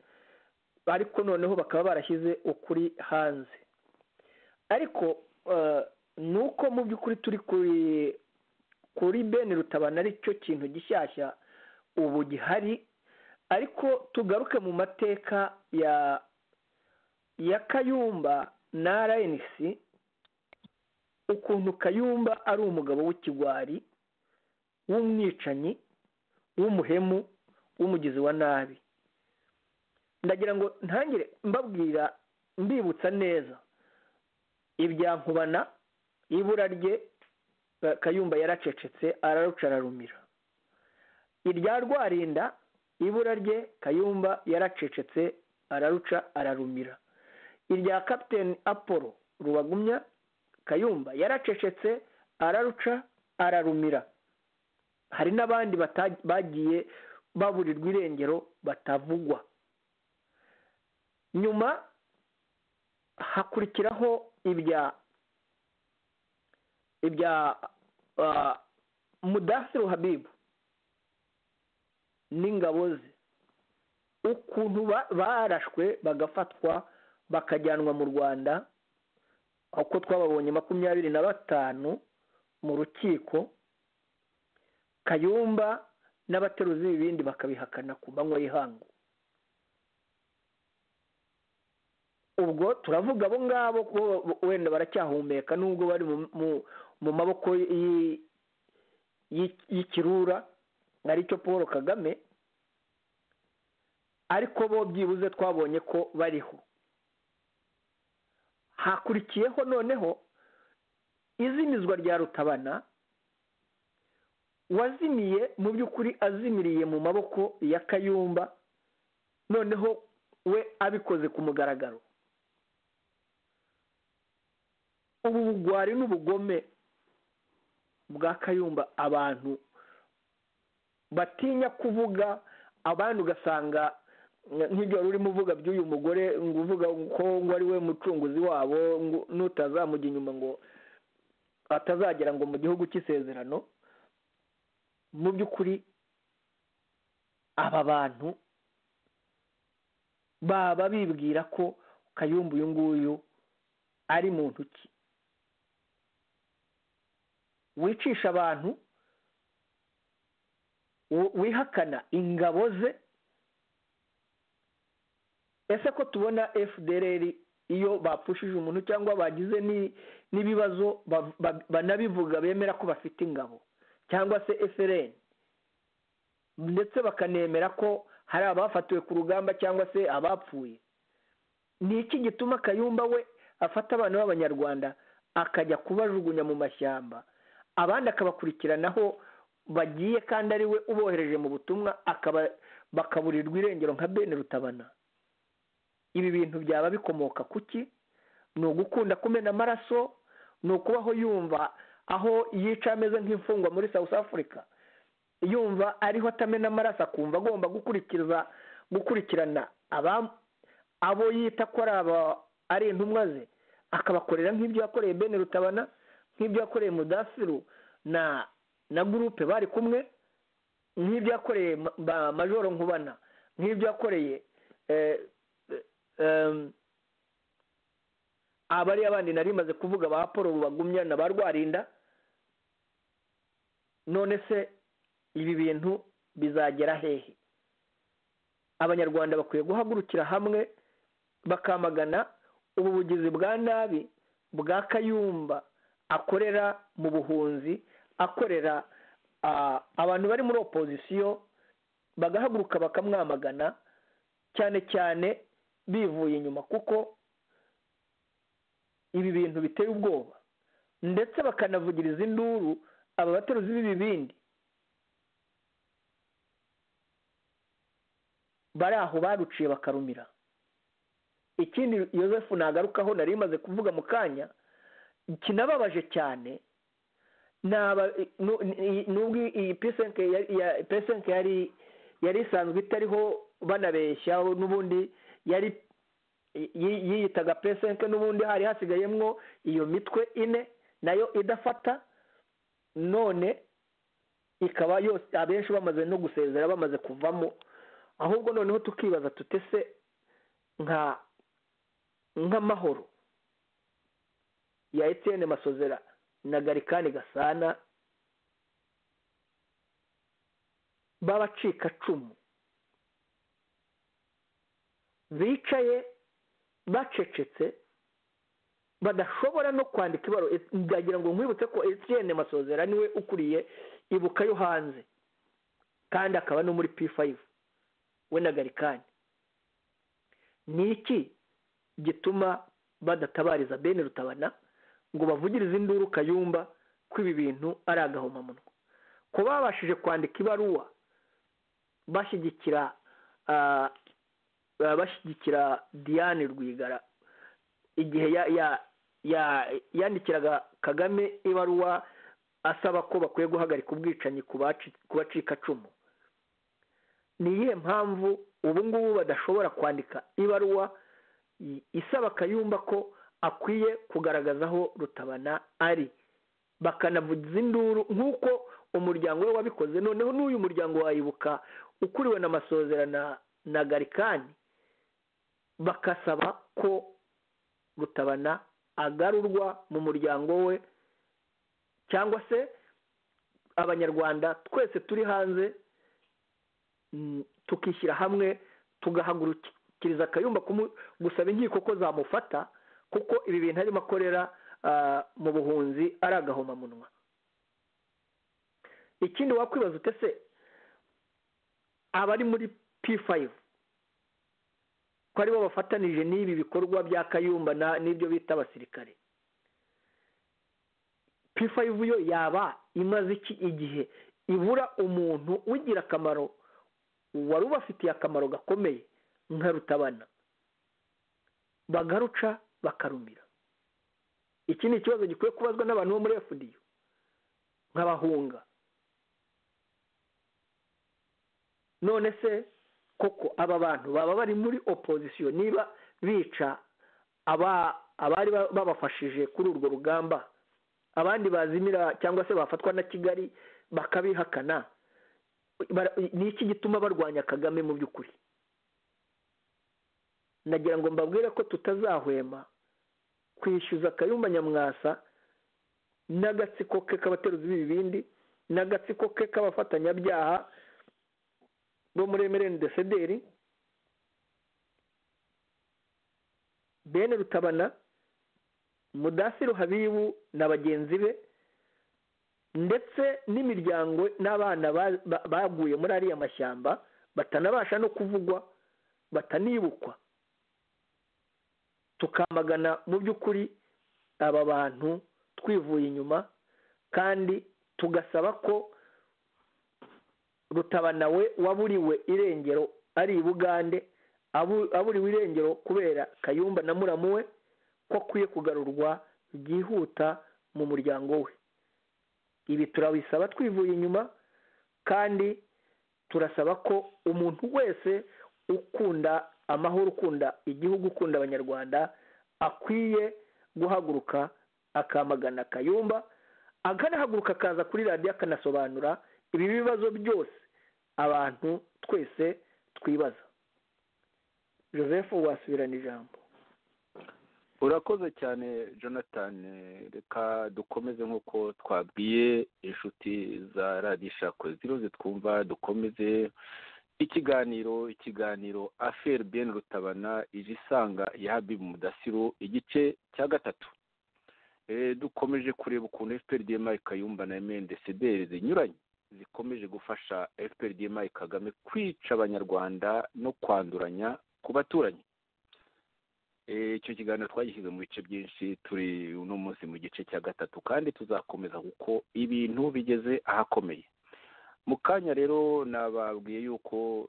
ariko noneho bakaba barashyize ukuri hanze. Ariko nuko mu by'ukuri turi kuri Ben Rutabana ari cyo kintu gishyashya ubu gihari, ariko tugaruke mu mateka ya Kayumba na RNC, ukuntu Kayumba ari umugabo w'ikigwari, w'umwicanyi, w'umuhemu, w'umugizi wa nabi. Ndagira ngo ntangire mbibutsa neza ibya Nkubana, ibura rye Kayumba yaracecetse, araruca ararumira. Irya Rwarinda, ibura rye Kayumba yaracecetse, araruca ararumira. Irya Captain Apollo Rubagumya, Kayumba yaracecetse, araruca ararumira. Hari n'abandi bagiye baburirwa irengero batavugwa. Nyuma hakurikiraho ibya Mudassiru Habibu n'ingabo ze, ukuntu barashwe bagafatwa bakajyanwa mu Rwanda, uko twababonye 25 mu rukiko. Kayumba n'abateruzi b'ibindi bakabihakana ku manywa y'ihangu. ubwo turavuga abo ngabo wenda baracyahumeka nubwo bari mu maboko y'ikirura aricyo Paul Kagame, ariko bo byibuze twabonye ko bariho. Hakurikiyeho noneho izimizwa rya Rutabana wazimiye mu by'ukuri azimiriye mu maboko ya Kayumba, noneho we abikoze ku mugaragaro. Ubu bugwari n'ubugome bwa Kayumba abantu batinya kuvuga, abandi ugasanga nk'ibyo wari urimo uvuga by'uyu mugore ngo uvuga ko ngo ari we mucunguzi wabo, n'utazamujya inyuma ngo atazagera ngo mu gihugu cy'isezerano. Mu by'ukuri aba bantu baba bibwira ko Kayumba uyu nguyu ari muntu ki, wicisha abantu, wihakana ingabo ze. Ese ko tubona FDLR iyo bapfushije umuntu cyangwa bagize n'ibibazo banabivuga bemera ko bafite ingabo, cyangwa se FRN, ndetse bakanemera ko hari abafatiwe ku rugamba cyangwa se abapfuye. Ni iki gituma Kayumba we afata abantu b'Abanyarwanda akajya kubajugunya mu mashyamba, abandi akabakurikiranaho bagiye kandi ari we ubohereje mu butumwa, bakaburirwa irengero nka Ben Rutabana? Ibi bintu byaba bikomoka kuki? Ni ugukunda kumena amaraso? Ni ukubaho yumva aho yica ameze nk'imfungwa muri South Africa, yumva ariho atamena amaraso, akumva agomba gukurikirana abo yita ko ari intumwa ze, akabakorera nk'ibyo yakoreye Ben Rutabana, nk'ibyo yakoreye Mudasiru na gurupe bari kumwe, nk'ibyo yakoreye Majoro Nkubana, nk'ibyo yakoreye abari abandi nari maze kuvuga ba Paul Bagumya na ba Rwarinda. None se ibi bintu bizagera hehe? Abanyarwanda bakwiye guhagurukira hamwe bakamagana ubu bugizi bwa nabi bwa Kayumba akorera mu buhunzi, akorera abantu bari muri opozisiyo, bagahaguruka bakamwamagana cyane cyane bivuye inyuma, kuko ibi bintu biteye ubwoba, ndetse bakanavugiriza induru aba bateruzi b'ibibindi bari aho baruciye bakarumira. Ikindi Yozefu nagarukaho nari maze kuvuga mu kanya, kinababaje cyane, nubwo iyi pesenke yari isanzwe itariho banabeshya, n'ubundi yari yiyitaga pesenke, n'ubundi hari hasigayemwo iyo mitwe ine nayo idafata, none ikaba yose abenshi bamaze no gusezera, bamaze kuvamo. Ahubwo noneho tukibaza tutese nk'amahoro ya Etienne Masozera na Garikani Gasana b'abacika cumu bicaye bacecetse, badashobora no kwandika ibaro. Ndagira ngo nkwibutse ko Etienne Masozera niwe ukuriye Ibuka yo hanze, kandi akaba no muri P5 we na Garikani. Ni iki gituma badatabariza Ben Rutabana ngo bavugirize induru Kayumba ko ibi bintu ari agahomamunwa? Ko babashije kwandika ibaruwa bashyigikira Diane Rwigara igihe yandikiraga Kagame ibaruwa asaba ko bakwiye guhagarika ubwicanyi ku bacika cumu. Ni iyihe mpamvu ubu ngubu badashobora kwandika ibaruwa isaba Kayumba ko akwiye kugaragaza aho Rutabana ari, bakanavugiza induru nk'uko umuryango we wabikoze? Noneho n'uyu muryango wayibuka ukuriwe na Masozera na Garikani bakasaba ko Rutabana agarurwa mu muryango we, cyangwa se Abanyarwanda twese turi hanze tukishyira hamwe tugahagurukiriza Kayumba gusaba inkiko ko zamufata, kuko ibi bintu arimo akorera mu buhunzi ari agahomamunwa. Ikindi wakwibaza ute se abari muri P5 ko aribo bafatanije n'ibi bikorwa bya Kayumba n'ibyo bita abasirikare, P5 yo yaba imaze iki igihe ibura umuntu ugira akamaro wari ubafitiye akamaro gakomeye nka Rutabana, bagaruca bakarumira? Iki ni ikibazo gikwiye kubazwa n'abantu bo muri FDU nk'abahunga. None se koko aba bantu baba bari muri opposition niba bica abari babafashije kuri urwo rugamba, abandi bazimira cyangwa se bafatwa na Kigali bakabihakana, ni iki gituma barwanya Kagame? Mu by'ukuri nagira ngo mbabwire ko tutazahwema kwishyuza Kayumba Nyamwasa n'agatsiko ke k'abateruzi b'ibibindi n'agatsiko ke k'abafatanyabyaha bo muri MRND-CDR, Bene Rutabana, Mudasiru Habibu na bagenzi be, ndetse n'imiryango n'abana baguye muri ariya mashyamba batanabasha no kuvugwa, batanibukwa. Tukamagana mu by'ukuri aba bantu twivuye inyuma, kandi tugasaba ko Rutabana we waburiwe irengero ari i Bugande, aburiwe irengero kubera Kayumba na muramu we, ko akwiye kugarurwa byihuta mu muryango we. Ibi turabisaba twivuye inyuma, kandi turasaba ko umuntu wese ukunda amahoro, ukunda igihugu, ukunda abanyarwanda akwiye guhaguruka akamagana Kayumba, akanahaguruka akaza kuri radiyo akanasobanura ibi bibazo byose abantu twese twibaza. Joseph, wasubirana ijambo. Urakoze cyane Jonathan. Reka dukomeze nk'uko twabwiye inshuti za radiyo ishakwe ziro zitwumva, dukomeze ikiganiro Affaire Ben Rutabana ije isanga ya Habibu Mudasiru igice cya 3. Dukomeje kureba ukuntu FPRDMI Kayumba na MNDCDR zinyuranye zikomeje gufasha FPRDMI Kagame kwica abanyarwanda no kwanduranya ku baturanyi. Icyo kiganiro twagishyize mu bice byinshi, turi uno munsi mu gice cya 3, kandi tuzakomeza kuko ibintu bigeze ahakomeye. Mu kanya rero nababwiye yuko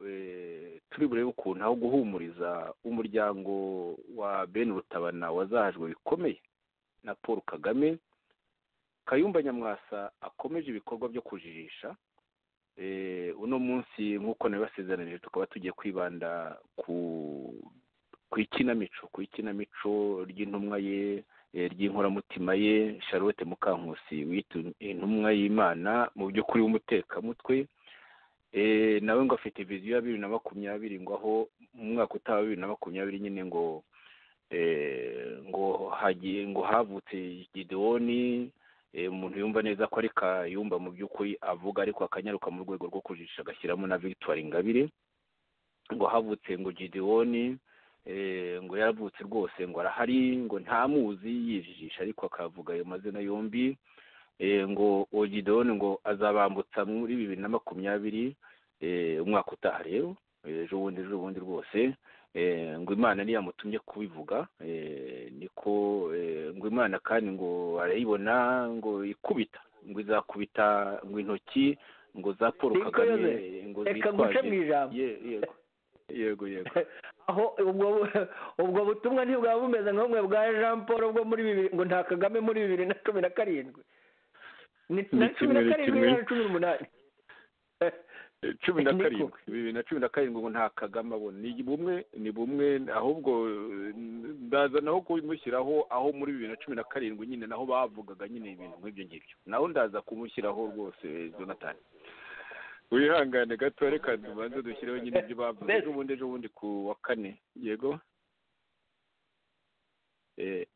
turi burebe ukuntu aho guhumuriza umuryango wa Ben Rutabana wazahajwe bikomeye na Paul Kagame, Kayumba Nyamwasa akomeje ibikorwa byo kujijisha. Uno munsi nk'uko nabibasezeranije tukaba tugiye kwibanda ku ikinamico ry'intumwa ye, ry'inkoramutima ye Charlotte Mukankusi wita intumwa y'Imana mu by'ukuri w'umutekamutwe. Nawe ngo afite viziyo ya 2020 ngo aho mu mwaka utaha 2020 nyine ngo havutse Gideoni, umuntu yumva neza ko ari Kayumba mu by'ukuri avuga, ariko akanyaruka mu rwego rwo kujisha agashyiramo na Victoire Ingabire. Ngo havutse ngo Gideoni, ngo yaravutse rwose, ngo arahari, ngo ntamuzi yijijisha ariko akavuga ayo mazina yombi. Ngo Gideoni ngo azabambutsa muri 2020, umwaka utaha rero, ejo bundi rwose. Ngo Imana niyo yamutumye kubivuga, niko ngo Imana kandi ngo arayibona, ngo ikubita, ngo izakubita ngo intoki ngo za Paul Kagame ngo zitwaje. Yego aho ubwo butumwa ntibwaba bumeze nk'ubumwe bwa Jean Paul bwo muri 2000 ngo nta Kagame muri 2017 ni 2017 2017 ngo nta Kagame abona. Ni bumwe ahubwo ndaza naho kumushyiraho aho muri 2017 nyine naho bavugaga nyine ibintu nk'ibyo ngibyo, naho ndaza kumushyiraho rwose Jonathan. Wihangane gato, reka tubanze dushyireho nyine ibyo bavuze ejo bundi ku wa 4. Yego,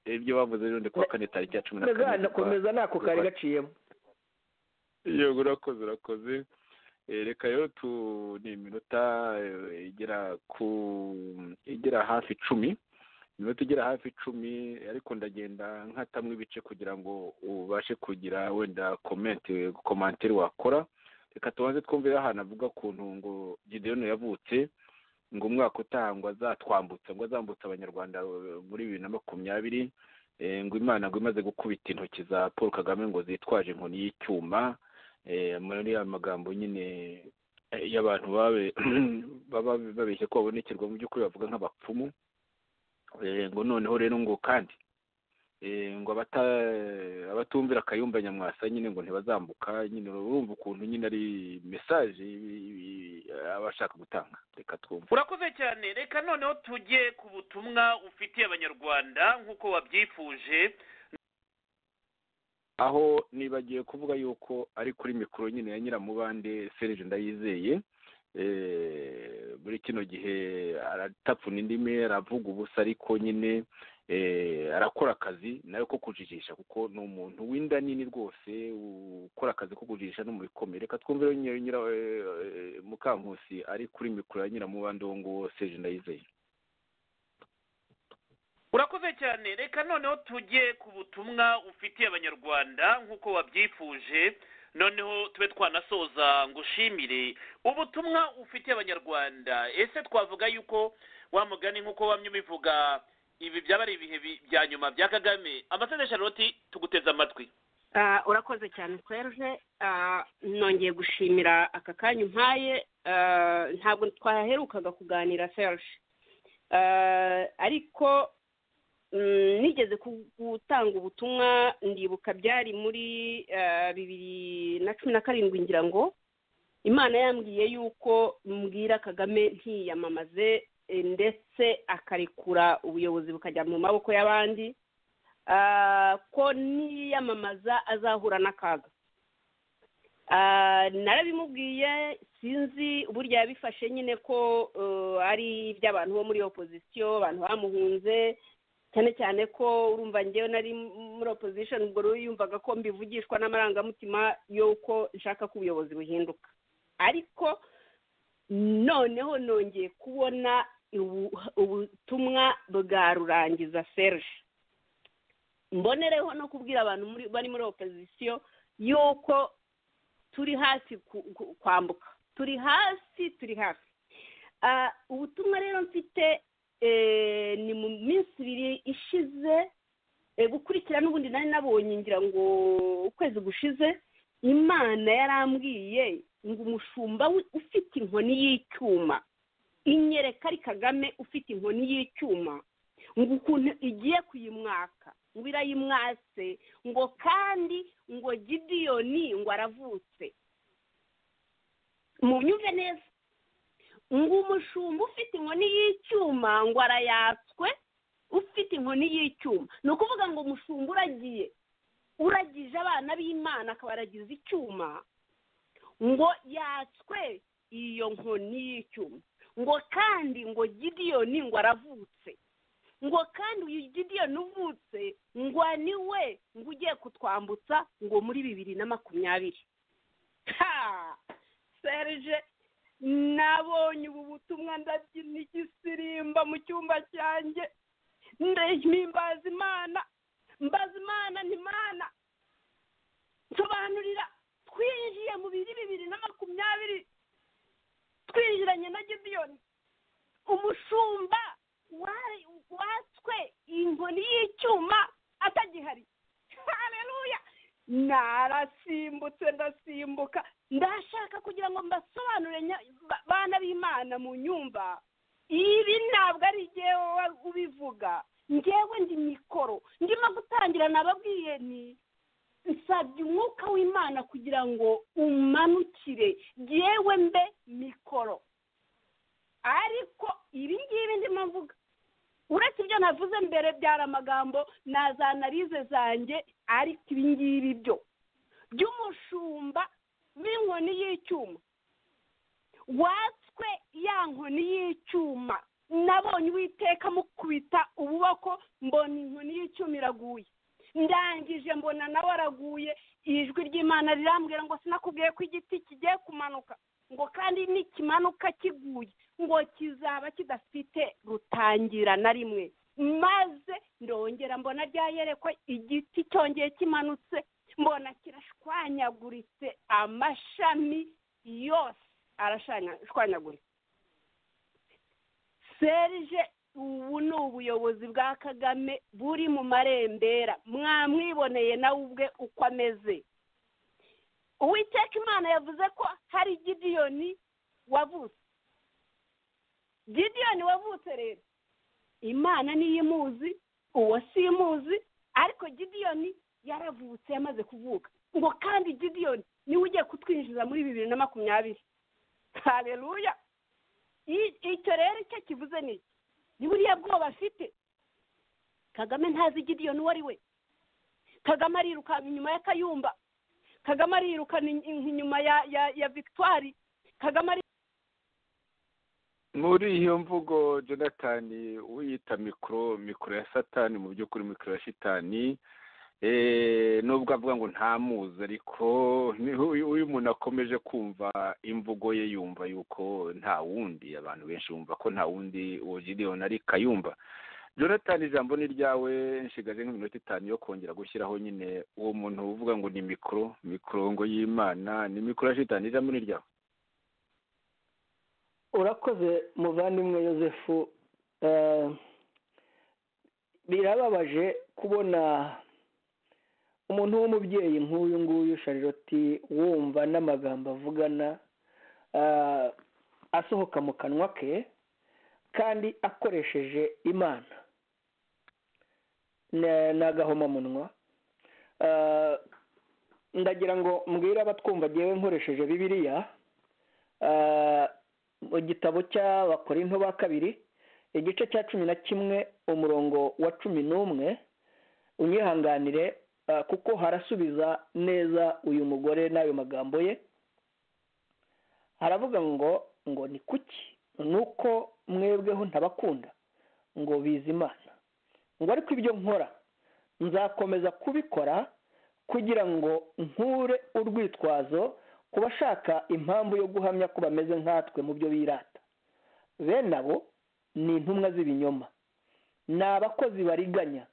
ibyo bavuze ejo bundi ku wa 4 tariki ya 14. Komeza nako kari gaciyemo. Yego, urakoze. reka rero ni iminota igera hafi 10, iminota igera hafi 10, ariko ndagenda nkatamwe ibice kugira ngo ubashe kugira wenda komantere wakora. Reka tubanze twumvire ahantu avuga kuntu ngo Gideon yavutse ngo umwaka utangwa azambutsa abanyarwanda muri 2020, ngo Imana ngo imaze gukubita intoki za Paul Kagame ngo zitwaje inkoni y'icyuma. Muri ya magambo nyine y'abantu baba babeshye ko babonekerwa mu by'ukuri bavuga nk'abapfumu. Ngo noneho rero ngo kandi ngo abatumvira Kayumba Nyamwasa nyine ngo ntibazambuka. Nyine urumva ukuntu nyine ari message abashaka gutanga. Reka twumve. Urakoze cyane. Reka noneho tujye ku butumwa ufitiye abanyarwanda nk'uko wabyifuje, aho nibagiye kuvuga yuko ari kuri mikoro nyine ya Nyiramubande Serge Ndayizeye. Muri kino gihe aratapfuna indimi, aravuga ubusa, ariko nyine arakora akazi nayo ko kujijisha, kuko ni umuntu w'inda nini rwose ukora akazi ko kujijisha no mu bikomeye. Reka twumve Mukankusi ari kuri mikoro ya Nyiramubande wo ngo Serge Ndayizeye. Urakoze cyane. Reka noneho tujye ku butumwa ufitiye abanyarwanda nk'uko wabyifuje, noneho tube twanasoza ngo ushimire ubutumwa ufitiye abanyarwanda. Ese twavuga yuko wa mugani nk'uko wamye ubivuga ibi byaba ari ibihe bya nyuma bya Kagame? Ambasaderi Charlotte, tuguteze amatwi. Urakoze cyane Serge. Nongeye gushimira aka kanya umpaye. Ntabwo twaherukaga kuganira Serge, ariko nigeze gutanga ubutumwa, ndibuka byari muri 2017 ngira ngo Imana yambwiye yuko mbwira Kagame ntiyamamaze ndetse akarekura ubuyobozi bukajya mu maboko y'abandi, ko niyamamaza azahura n'akaga. Narabimubwiye, sinzi burya yabifashe nyine ko ari iby'abantu bo muri opposition, abantu bamuhunze cyane cyane ko urumva ngewe nari muri opposition, ubwo rero yumvaga ko mbivugishwa n'amarangamutima y'uko nshaka ko ubuyobozi buhinduka. Ariko noneho nongeye kubona ubutumwa bwa Rurangiza Serge. Mbonereho no kubwira abantu bari muri opposition y'uko turi hasi kwambuka, turi hasi. Ubutumwa rero mfite ni mu minsi 2 ishize, gukurikira n'ubundi nari nabonye ngira ngo ukwezi gushize, Imana yarambwiye ngo umushumba ufite inkoni y'icyuma, inyereka ari Kagame ufite inkoni y'icyuma, ngo ukuntu igiye kuyimwaka, ngo irayimwase, ngo kandi ngo Gideon ngo aravutse. Munyumve neza, ngo umushumba ufite inkoni y'icyuma ngo arayatswe, ufite inkoni y'icyuma. Ni ukuvuga ngo umushumba uragije abana b'Imana akaba aragize icyuma, ngo yatswe iyo nkoni y'icyuma, ngo kandi ngo Gideon ngo aravutse, ngo kandi uyu Gideon uvutse ngo niwe ngo ugiye kutwambutsa ngo muri 2020. Serge, nabonye ubu butumwa ndabyina igisirimba mu cyumba cyanjye, ndahimbaza Imana, mbaza Imana n'Imana nsobanurira. Twinjiye mu 2020, twinjiranye na Gideon, umushumba watswe inkoni y'icyuma atagihari. Haleluya! Narasimbutse, ndasimbuka, ndashaka kugira ngo mbasobanurire bana b'Imana mu nyumba. Ibi ntabwo ari jyewe ubivuga, njyewe ndi mikoro, ndimo gutangira nababwiye ni nsabye umwuka w'Imana kugira ngo umanukire jyewe mbe mikoro. Ariko ibi ngibi ndimo mvuga, uretse ibyo navuze mbere byari amagambo na za analize zanjye, ariko ibi ngibi by'umushumba w'inkoni y'icyuma watswe ya nkoni y'icyuma, nabonye Uwiteka mukubita ububoko, mbona inkoni y'icyuma iraguye, ndangije mbona nawe araguye. Ijwi ry'Imana rirambwira ngo sinakubwiye ko igiti kigiye kumanuka. ngo kandi nikimanuka kiguye ngo kizaba kidafite rutangira na rimwe. Maze ndongera mbona ryayerekwa igiti cyongeye kimanutse, mbona kirashwanyaguritse, amashami yose arashwanyaguritse. Serge, ubu ni ubuyobozi bwa Kagame buri mu marembera, mwamwiboneye nawe ubwe uko ameze. Uwiteka Imana yavuze ko hari Gideyoni wavutse. Gideyoni wavutse rero, Imana niyo imuzi, uwo si imuzi, ariko Gideyoni yaravutse yamaze kuvuka. Ngo kandi Gideyoni niwe ugiye kutwinjiza muri 2020. Haleluya! Icyo rero icyo kivuze ni iki? Ni buriya bwoba afite. Kagame ntazi Gideyoni uwo ari we. Kagame ariruka inyuma ya Kayumba. Kagame ariruka inyuma ya Victoire. Kagame muri iyo mvugo Jonathan uyita mikoro ya satani, mu by'ukuri mikoro ya shitani, nubwo avuga ngo ntamuzi, ariko uyu muntu akomeje kumva imvugo ye yumva yuko nta wundi, abantu benshi bumva ko nta wundi uwo Gideyoni ari Kayumba. Jonathan, ijambo ni ryawe, nshigaje nk'iminota 5 yo kongera gushyiraho nyine uwo muntu uvuga ngo ni mikoro ngo y'Imana, ni mikoro ya shitani. Ijambo ni ryawe. Urakoze muvandimwe Yosefu. Birababaje kubona umuntu w'umubyeyi nk'uyu nguyu Charlotte wumva n'amagambo avugana asohoka mu kanwa ke kandi akoresheje Imana n'agahomamunwa. Ndagira ngo mbwira abatwumva ngewe nkoresheje Bibiliya, mu gitabo cy'Abakorinto ba kabiri igice cya 11 umurongo wa 11, unyihanganire kuko harasubiza neza uyu mugore n'ayo magambo ye. Haravuga ngo ni kuki nuko mwebweho ntabakunda ngo bize Imana, ngo ariko ibyo nkora nzakomeza kubikora kugira ngo nkure urwitwazo ku bashaka impamvu yo guhamya ko bameze nkatwe mu byo birata. Bene abo ni intumwa z'ibinyoma, ni abakozi bariganya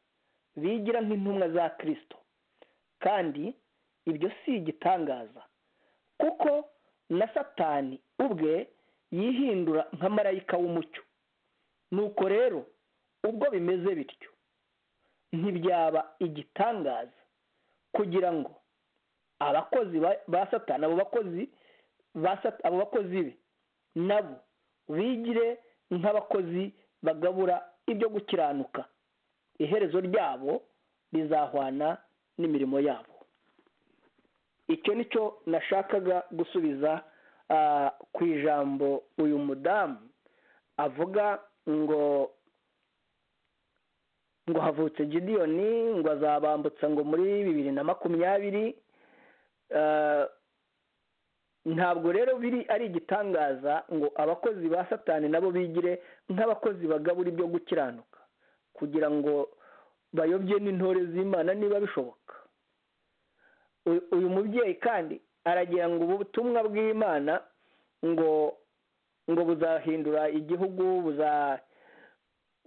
bigira nk'intumwa za Kristo, kandi ibyo si igitangaza kuko na Satani ubwe yihindura nka marayika w'umucyo. Nuko rero ubwo bimeze bityo, ntibyaba igitangaza kugira ngo abakozi ba Satani, abo bakozi be nabo bigire nk'abakozi bagabura ibyo gukiranuka, iherezo ryabo rizahwana n'imirimo yabo. Icyo nicyo nashakaga gusubiza ku ijambo uyu mudamu avuga ngo havutse Gideyoni, ngo azabambutsa ngo muri 2020. Ntabwo rero biri ari igitangaza ngo abakozi ba Satani nabo bigire nk'abakozi bagabura ibyo gukiranuka kugira ngo bayobye n'intore z'Imana niba bishoboka. Uyu mubyeyi kandi aragira ngo ubutumwa bw'Imana ngo buzahindura igihugu,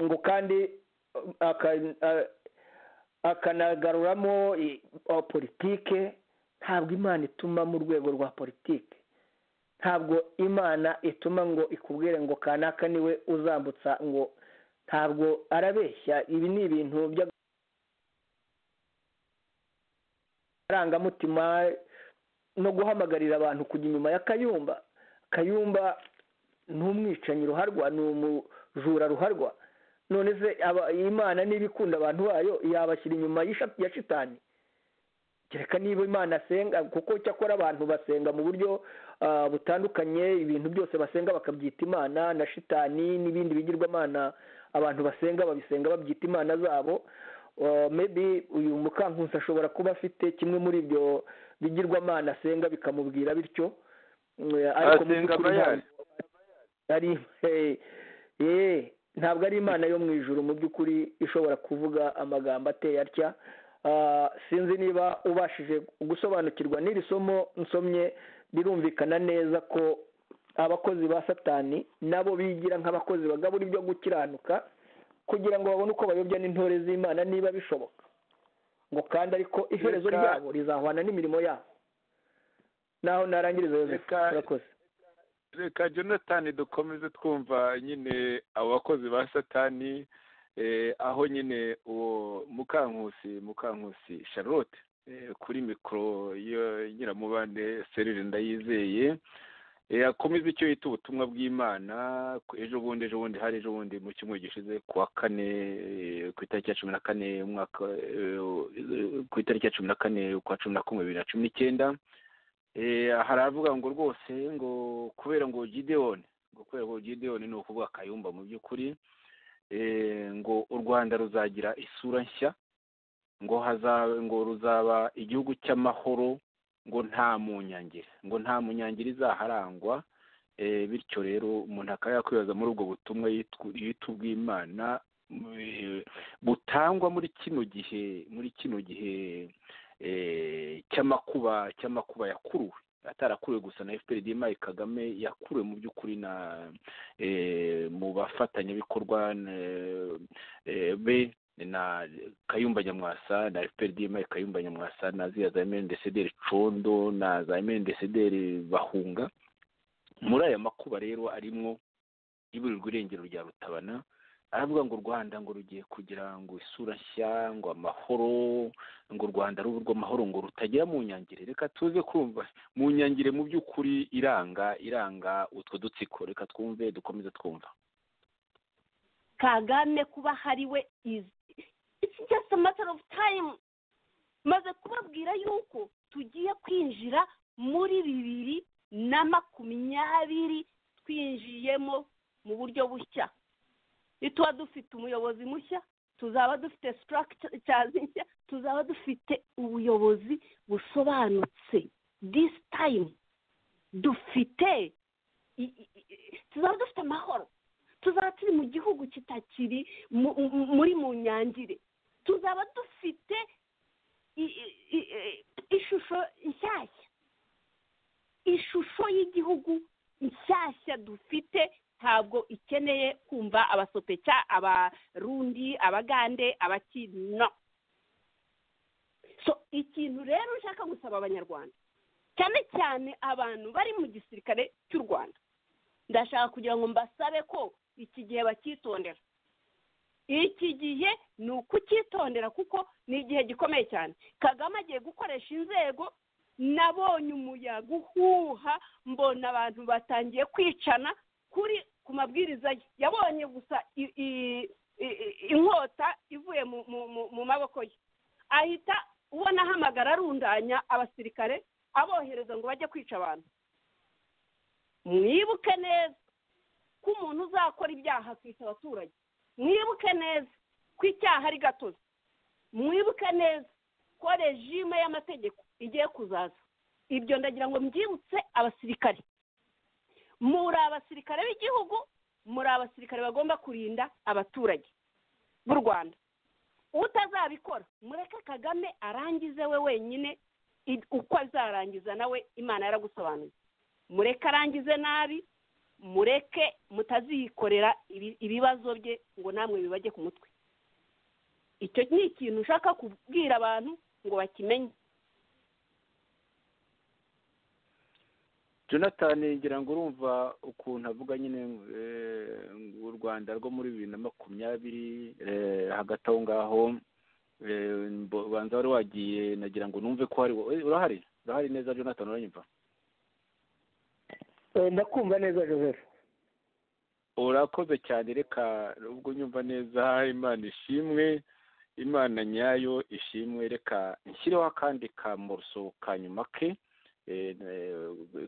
ngo kandi akanagaruramo politike. Ntabwo Imana ituma mu rwego rwa politike, ntabwo Imana ituma ngo ikubwire ngo kanaka niwe uzambutsa, ngo ntabwo arabeshya. Ibi ni ibintu by'amarangamutima no guhamagarira abantu kujya inyuma ya Kayumba. Kayumba ni umwicanyi ruharwa, ni umujura ruharwa. None se Imana niba ikunda abantu bayo yabashyira inyuma ya shitani? Kereka niba Imana asenga, kuko cyakora abantu basenga mu buryo butandukanye, ibintu byose basenga bakabyita Imana, na shitani n'ibindi bigirwamana abantu basenga babisenga babyita imana zabo. Maybe uyu Mukankusi ashobora kuba afite kimwe muri ibyo bigirwamana asenga bikamubwira bityo, ariko ntabwo ari Imana yo mu ijuru mu by'ukuri ishobora kuvuga amagambo ateye atya. Sinzi niba ubashije gusobanukirwa n'iri somo nsomye. Birumvikana neza ko abakozi ba satani nabo bigira nk'abakozi bagabura ibyo gukiranuka kugira ngo babone uko bayobya n'intore z'imana niba bishoboka, ngo kandi ariko iherezo ryabo rizahwana n'imirimo yabo. naho narangiriza Yozefu, urakoze. reka Jonathan dukomeze twumva nyine abo bakozi ba satani, aho nyine uwo mukankusi Charlotte kuri mikoro yo nyiramubande Serire Ndayizeye akomeza icyo yita ubutumwa bw'Imana. ejo bundi mu cyumweru gishize ku wa kane ku itariki ya 14 umwaka ku itariki ya 14 ukwa 11 2019, haravuga ngo rwose ngo kubera ngo Gideon ni ukuvuga Kayumba mu by'ukuri, ngo u Rwanda ruzagira isura nshya, ngo ruzaba igihugu cy'amahoro, ngo nta munyangire izaharangwa. Bityo rero umuntu akaba yakwibaza muri ubwo butumwa yita ubw'Imana butangwa muri kino gihe cy'amakuba yakuruwe, atarakuruwe gusa na FPRDM Kagame, yakuruwe mu by'ukuri na mu bafatanyabikorwa be na Kayumba Nyamwasa na FPRDM Kayumba Nyamwasa na za MNDCDR Condo na za MNDCDR Bahunga. Muri aya makuba rero arimwo iburirwa irengero rya Rutabana, aravuga ngo u Rwanda ngo rugiye kugira ngo isura nshya, ngo amahoro, ngo u Rwanda rubu rw'amahoro, ngo rutagira mu nyangire. Reka tuze kumva mu nyangire mu by'ukuri iranga utwo dutsiko. Reka twumve, dukomeze twumva. Kagame kuba hariwe it's just a matter of time. Maze kubabwira yuko tugiye kwinjira muri 2020 twinjiyemo mu buryo bushya. Nituba dufite umuyobozi mushya, tuzaba dufite structures nshya, tuzaba dufite ubuyobozi busobanutse. This time tuzaba dufite amahoro, tuzaba turi mu gihugu kitakiri muri mu nyangire, tuzaba dufite ishusho nshyashya, ishusho y'igihugu nshyashya dufite. Ntabwo ikeneye kumva abasopeca, abarundi, abagande, abakino. So ikintu rero nshaka gusaba abanyarwanda, cyane cyane abantu bari mu gisirikare cy'u Rwanda, ndashaka kugira ngo mbasabe ko iki gihe bakitondera. Iki gihe ni ukucyitondera kuko ni igihe gikomeye cyane. Kagame agiye gukoresha inzego. Nabonye umuyaga uhuha, mbona abantu batangiye kwicana ku mabwiriza ye. Yabonye gusa inkota ivuye mu maboko ye, ahita ubona ahamagara arundanya abasirikare abohereza ngo bajye kwica abantu. Mwibuke neza ko umuntu uzakora ibyaha akwica abaturage. Mwibuke neza ko icyaha ari gatozi. Mwibuke neza ko regime y'amategeko igiye kuzaza. Ibyo ndagira ngo mbyibutse abasirikare. Muri abasirikare b'igihugu, muri abasirikare bagomba kurinda abaturage b'u Rwanda. Utazabikora mureke Kagame arangize we wenyine uko azarangiza, nawe Imana yaragusobanuye. Mureke arangize nabi, mureke mutazikorera ibibazo bye ngo namwe bibajye ku mutwe. Icyo ni ikintu ushaka kubwira abantu ngo bakimenye. Jonathan, ngira ngo urumva ukuntu avuga nyine u Rwanda rwo muri 2020, hagati aho ngaho banza wari wagiye, nagira ngo numve ko urahari neza. Jonathan, uranyumva? Ndakumva neza Joseph. Urakoze cyane. Reka ubwo nyumva neza, Imana ishimwe, Imana nyayo ishimwe. Reka nshyireho akandi ka morso ka nyuma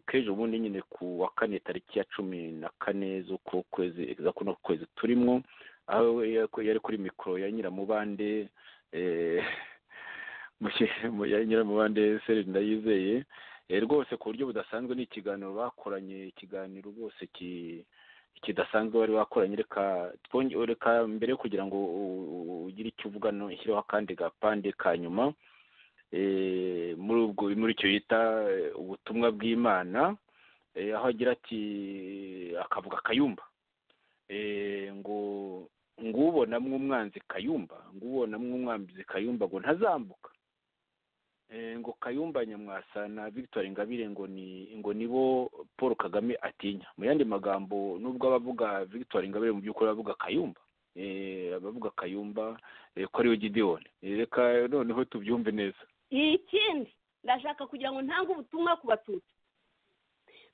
kejo bundi nyine ku wa kane tariki ya 14 z'uko kwezi turimo, aho yari kuri mikoro ya Nyiramubande ya Nyiramubande Serire Ndayizeye. Rwose ku buryo budasanzwe ni ikiganiro bakoranye, ikiganiro rwose kidasanzwe bari bakoranye. Reka mbere yo kugira ngo ugire icyo uvuga no ishyireho akandi gapande ka nyuma muri icyo yita ubutumwa bw'Imana. aho agira ati akavuga Kayumba ngo ubonamwo umwanzi Kayumba ngo ntazambuka, ngo Kayumba Nyamwasa na Victoire Ingabire ngo nibo Paul Kagame atinya. Mu yandi magambo nubwo abavuga Victoire Ingabire mu by'ukuri bavuga Kayumba, abavuga Kayumba ko ariwe Gideon. Reka noneho tubyumve neza. Ikindi ndashaka kugira ngo ntange ubutumwa ku Batutsi,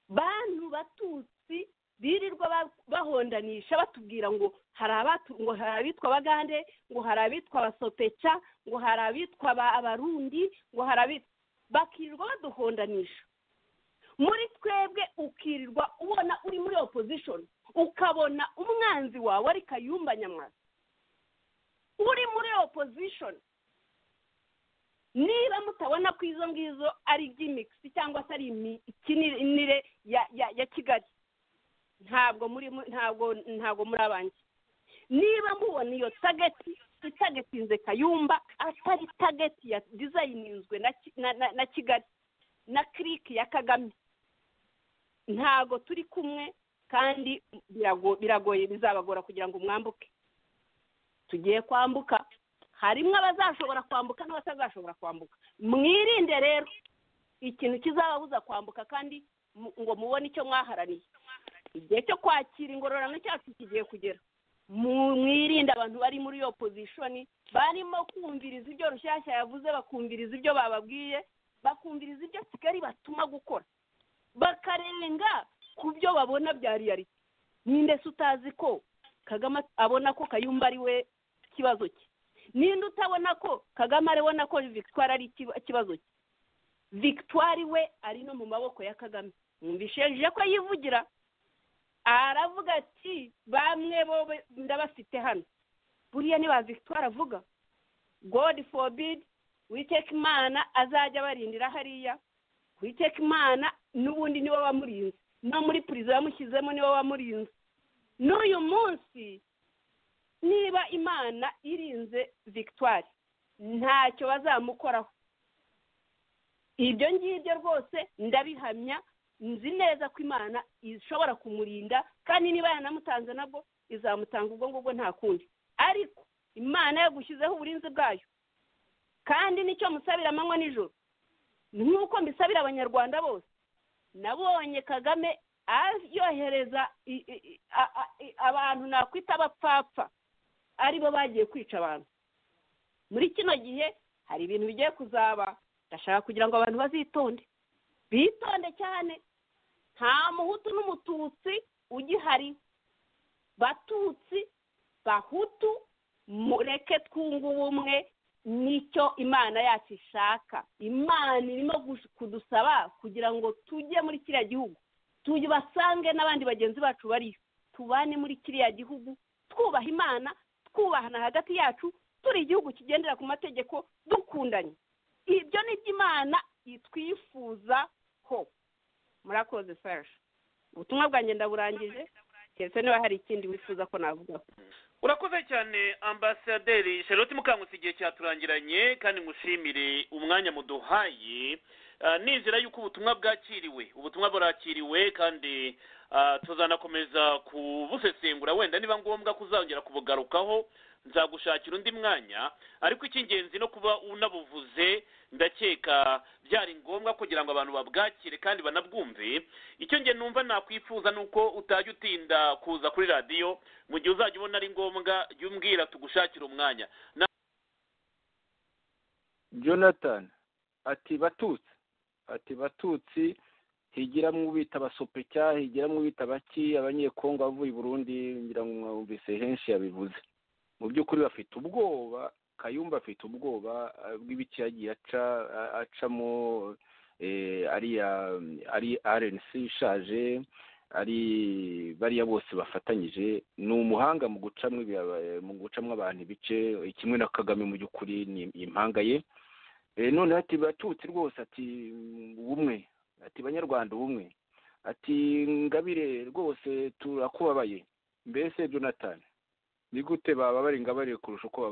bantu Batutsi birirwa bahondanisha batubwira ngo hari abitwa Bagande, ngo hari abitwa Abasopeca, ngo hari abitwa Abarundi, ngo hari bakirirwa baduhondanisha. Muri twebwe ukirirwa ubona uri muri opposition, ukabona umwanzi wawe ari Kayumba Nyamwasa, uri muri opposition. Niba mutabona ko izo ngizo ari gimmicks cyangwa se ari ikinire ya Kigali, ntabwo muri abanjye. Niba mubona iyo targetinze Kayumba atari target ya designinzwe na Kigali na click ya Kagame, ntago turi kumwe, kandi biragoye bizabagora kugira ngo mwambuke. Tugiye kwambuka, harimo abazashobora kwambuka n'abatazashobora kwambuka. Mwirinde rero ikintu kizababuza kwambuka kandi ngo mubone icyo mwaharaniye. Igihe cyo kwakira ingororano cyacu kigiye kugera. Mwirinde abantu bari muri opposition barimo kumviriza ibyo Rushyashya yavuze, bakumviriza ibyo bababwiye, bakumviriza ibyo Kigali batuma gukora, bakarenga ku byo babona bya reality. Ninde se utazi ko Kagame abona ko Kayumba ari we kibazo cye? Ninde utabona ko Kagame arabona ko Victoire ari kibazo cye? Victoire we ari no mu maboko ya Kagame. Mwumvisheje ko yivugira, aravuga ati bamwe bo ndabafite hano. Buriya ni ba Victoire avuga. God forbid Uwiteka Imana azajya barindira hariya. Uwiteka Imana n'ubundi niwe wamurinze, no muri prison yamushyizemo niwe wamurinze. N'uyu munsi niba Imana irinze Victoire, ntacyo bazamukoraho. Ibyo ngibyo rwose ndabihamya, nzi neza ko Imana ishobora kumurinda, kandi niba yanamutanze nabwo izamutanga ubwo ngubwo nta kundi. Ariko Imana yagushyizeho uburinzi bwayo, kandi nicyo musabira amanywa nijoro, nk'uko mbisabira abanyarwanda bose. Nabonye Kagame yohereza abantu nakwita abapfapfa, aribo bagiye kwica abantu. Muri kino gihe hari ibintu bigiye kuzaba, ndashaka kugira ngo abantu bazitonde, bitonde cyane. Nta muhutu n'umututsi ugihari. Batutsi, Bahutu, mureke twunga ubumwe, nicyo Imana yacu ishaka. Imana irimo kudusaba kugira ngo tujye muri kiriya gihugu, basange n'abandi bagenzi bacu bariyo, tubane muri kiriya gihugu, twubaha Imana, twubahana hagati yacu, turi igihugu kigendera ku mategeko, dukundanye. Ibyo ni Imana itwifuzaho. Murakoze Serge. Ubutumwa bwanjye ndaburangije, keretse niba hari ikindi wifuza ko navuga. Urakoze cyane Ambasaderi Charlotte Mukankusi, igihe cyaturangiranye, kandi ngushimire umwanya muduhaye. Nizera yuko ubutumwa burakiriwe, kandi tuzanakomeza kubusesengura. Wenda niba ngombwa kuzongera kubugarukaho, nzagushakira undi mwanya. Ariko icy'ingenzi no kuba unabuvuze, ndakeka byari ngombwa kugira ngo abantu babwakire kandi banabwumve. Icyo nge numva nakwifuza nuko utajya utinda kuza kuri radio, mu gihe uzajya ubona ari ngombwa jya umbwira tugushakira umwanya. Jonathan ati Batutsi higiramwo ubita Abasopeca, higiramwo ubita Baki, Abanyekongo bavuye i Burundi, ngira ngo mwumvise henshi yabivuze. Mu by'ukuri bafite ubwoba, Kayumba afite ubwoba bw'ibiki yagiye acamo, ari RNC ishaje, ari bariya bose bafatanyije. Ni umuhanga mu gucamwo abantu ibice, kimwe na Kagame mu by'ukuri ni impanga ye. None ati Batutsi rwose, ati ubumwe, ati Banyarwanda ubumwe, ati Ngabire rwose turakubabaye. Mbese Jonathan, ni gute baba bari Ngabire kurusha uko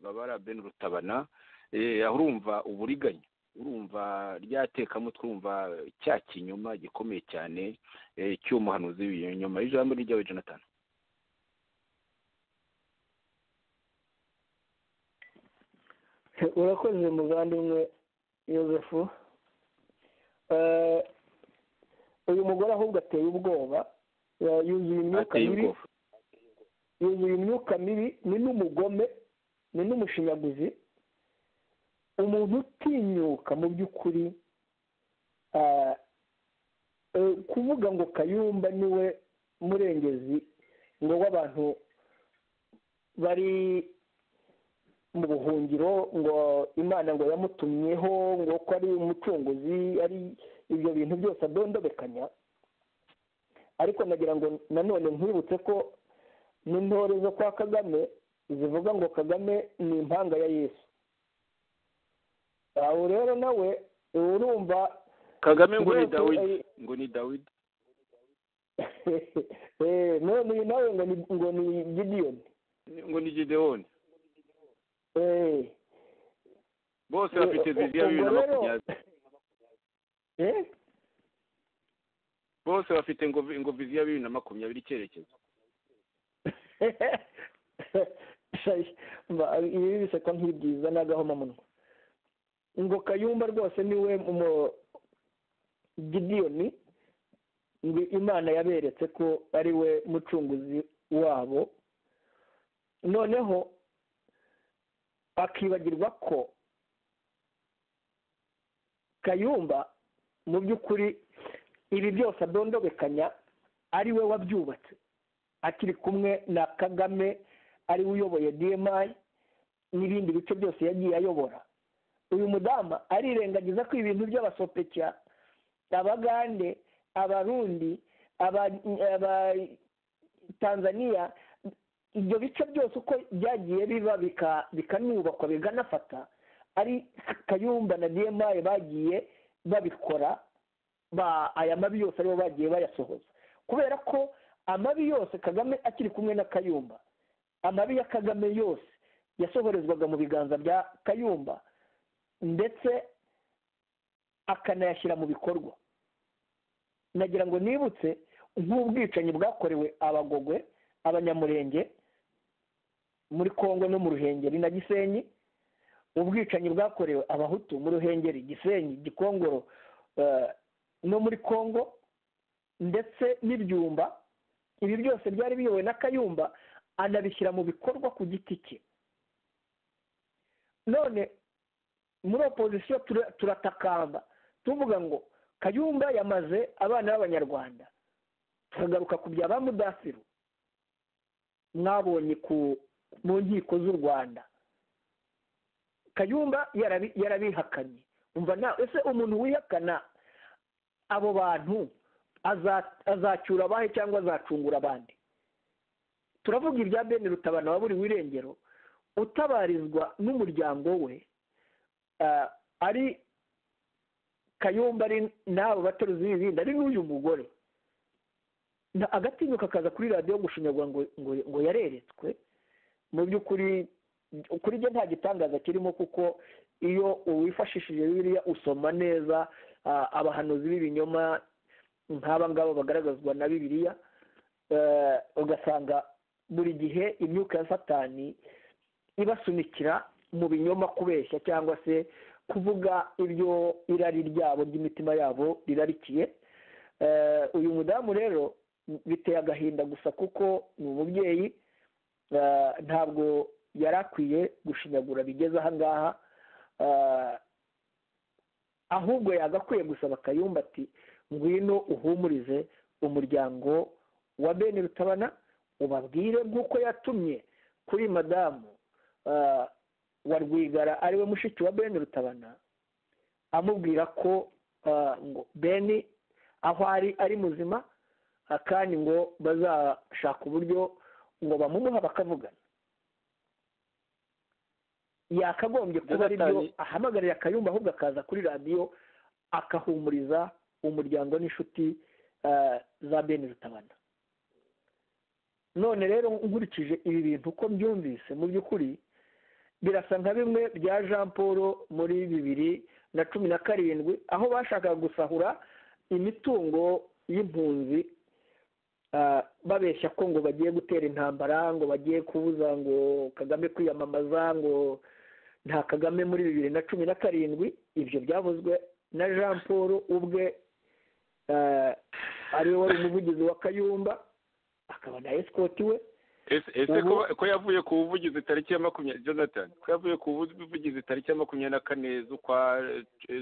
babara Ben Rutabana? Aho urumva uburiganya, urumva ryatekamutwe, urumva cya kinyoma gikomeye cyane cy'umuhanuzi w'ibinyoma. Ijambo ryawe Jonathan. urakoze muvandimwe Yosefu. uyu mugore ahubwo ateye ubwoba, yuzuye imyuka mibi, yuzuye imyuka mibi, ni n'umugome, ni n'umushinyaguzi, umuntu utinyuka mu by'ukuri kuvuga ngo Kayumba niwe murengezi ngo w'abantu bari mu buhungiro, ngo Imana ngo yamutumyeho, ngo ko ari umucunguzi, ari ibyo bintu byose adondobekanya. ariko nagira ngo nanone nkwibutse ko n'intore zo kwa Kagame zivuga ngo Kagame ni impanga ya Yesu. aho rero nawe urumva Kagame ngo ni Dawidi, ngo ni Dawidi. none uyu nawe ngo ni Gideon, ngo ni Gideon. Bose bafite viziyo ya 2020. Bose bafite ngo viziyo ya 2020 icyerekezo. ibi biseka nk'ibyiza n'agahomamunwa. ngo Kayumba rwose niwe mu Gideon, ngo Imana yaberetse ko ari we mucunguzi wabo, noneho akibagirwa ko Kayumba mu by'ukuri ibi byose adondobekanya ari we wabyubatse, akiri kumwe na Kagame, ari we uyoboye DMI n'ibindi bice byose yagiye ayobora. uyu mudamu arirengagiza ko ibintu by'abasopekya, abagande, abarundi, Tanzania, ibyo bice byose uko byagiye biba bikanubakwa bikanafata, ari Kayumba na DMI bagiye babikora, aya mabi yose aribo bagiye bayasohoza. kubera ko amabi yose Kagame akiri kumwe na Kayumba, amabi ya Kagame yose yasohorezwaga mu biganza bya Kayumba, ndetse akanayashyira mu bikorwa. nagira ngo nibutse nk'ubwicanyi bwakorewe Abagogwe, Abanyamurenge muri Kongo no mu Ruhengeri na Gisenyi, ubwicanyi bwakorewe Abahutu mu Ruhengeri, Gisenyi, Gikongoro no muri Kongo, ndetse n'Ibyumba. ibi byose byari biyobowe na Kayumba, anabishyira mu bikorwa ku giti cye. none muri opozisiyo turatakamba tuvuga ngo Kayumba yamaze abana b'Abanyarwanda. turagaruka ku bya ba Mudasiru mwabonye mu nkiko z'u Rwanda. Kayumba yarabihakanye. umva nawe, ese umuntu wihakana abo bantu azacyura abahe cyangwa azacungura abandi? turavuga ibya Ben Rutabana waburiwe irengero, utabarizwa n'umuryango we, ari Kayumba, ari n'abo bateruzi b'ibindi, ari n'uyu mugore. agatinyuka kaza kuri radiyo gushinyagura ngo yareretswe. mu by'ukuri kuri byo nta gitangaza kirimo, kuko iyo wifashishije Bibiliya usoma neza abahanuzi b'ibinyoma nk'aba ngaba bagaragazwa na Bibiliya, ugasanga buri gihe imyuka ya Satani ibasunikira mu binyoma, kubeshya cyangwa se kuvuga ibyo irari ryabo ry'imitima yabo rirarikiye. uyu mudamu rero biteye agahinda gusa, kuko ni umubyeyi, ntabwo yari akwiye gushinyagura bigeze aha ngaha. ahubwo yagakwiye gusaba Kayumba ati ngwino uhumurize umuryango wa Ben Rutabana, ubabwire nk'uko yatumye kuri madamu wa Rwigara ariwe mushiki wa Ben Rutabana, amubwira ko ngo Ben aho ari muzima, kandi ngo bazashaka uburyo ngo bamumuha bakavugana. yakagombye kuba ari byo ahamagarira Kayumba, ahubwo akaza kuri radiyo akahumuriza umuryango n'inshuti za Ben Rutabana. none rero nkurikije ibi bintu uko mbyumvise, mu by'ukuri birasa nka bimwe bya Jean Paul muri na cumi na karindwi aho bashakaga gusahura imitungo y'impunzi babeshya ko ngo bagiye gutera intambara, ngo bagiye kubuza ngo Kagame kwiyamamaza, ngo nta Kagame muri 2017. Ibyo byavuzwe na Jean Paul ubwe, ariwe wari umuvugizi wa Kayumba, akaba na escort we. ese ko yavuye ku buvugizi tariki ya 20, Jonathan, ko yavuye ku buvugizi tariki ya 24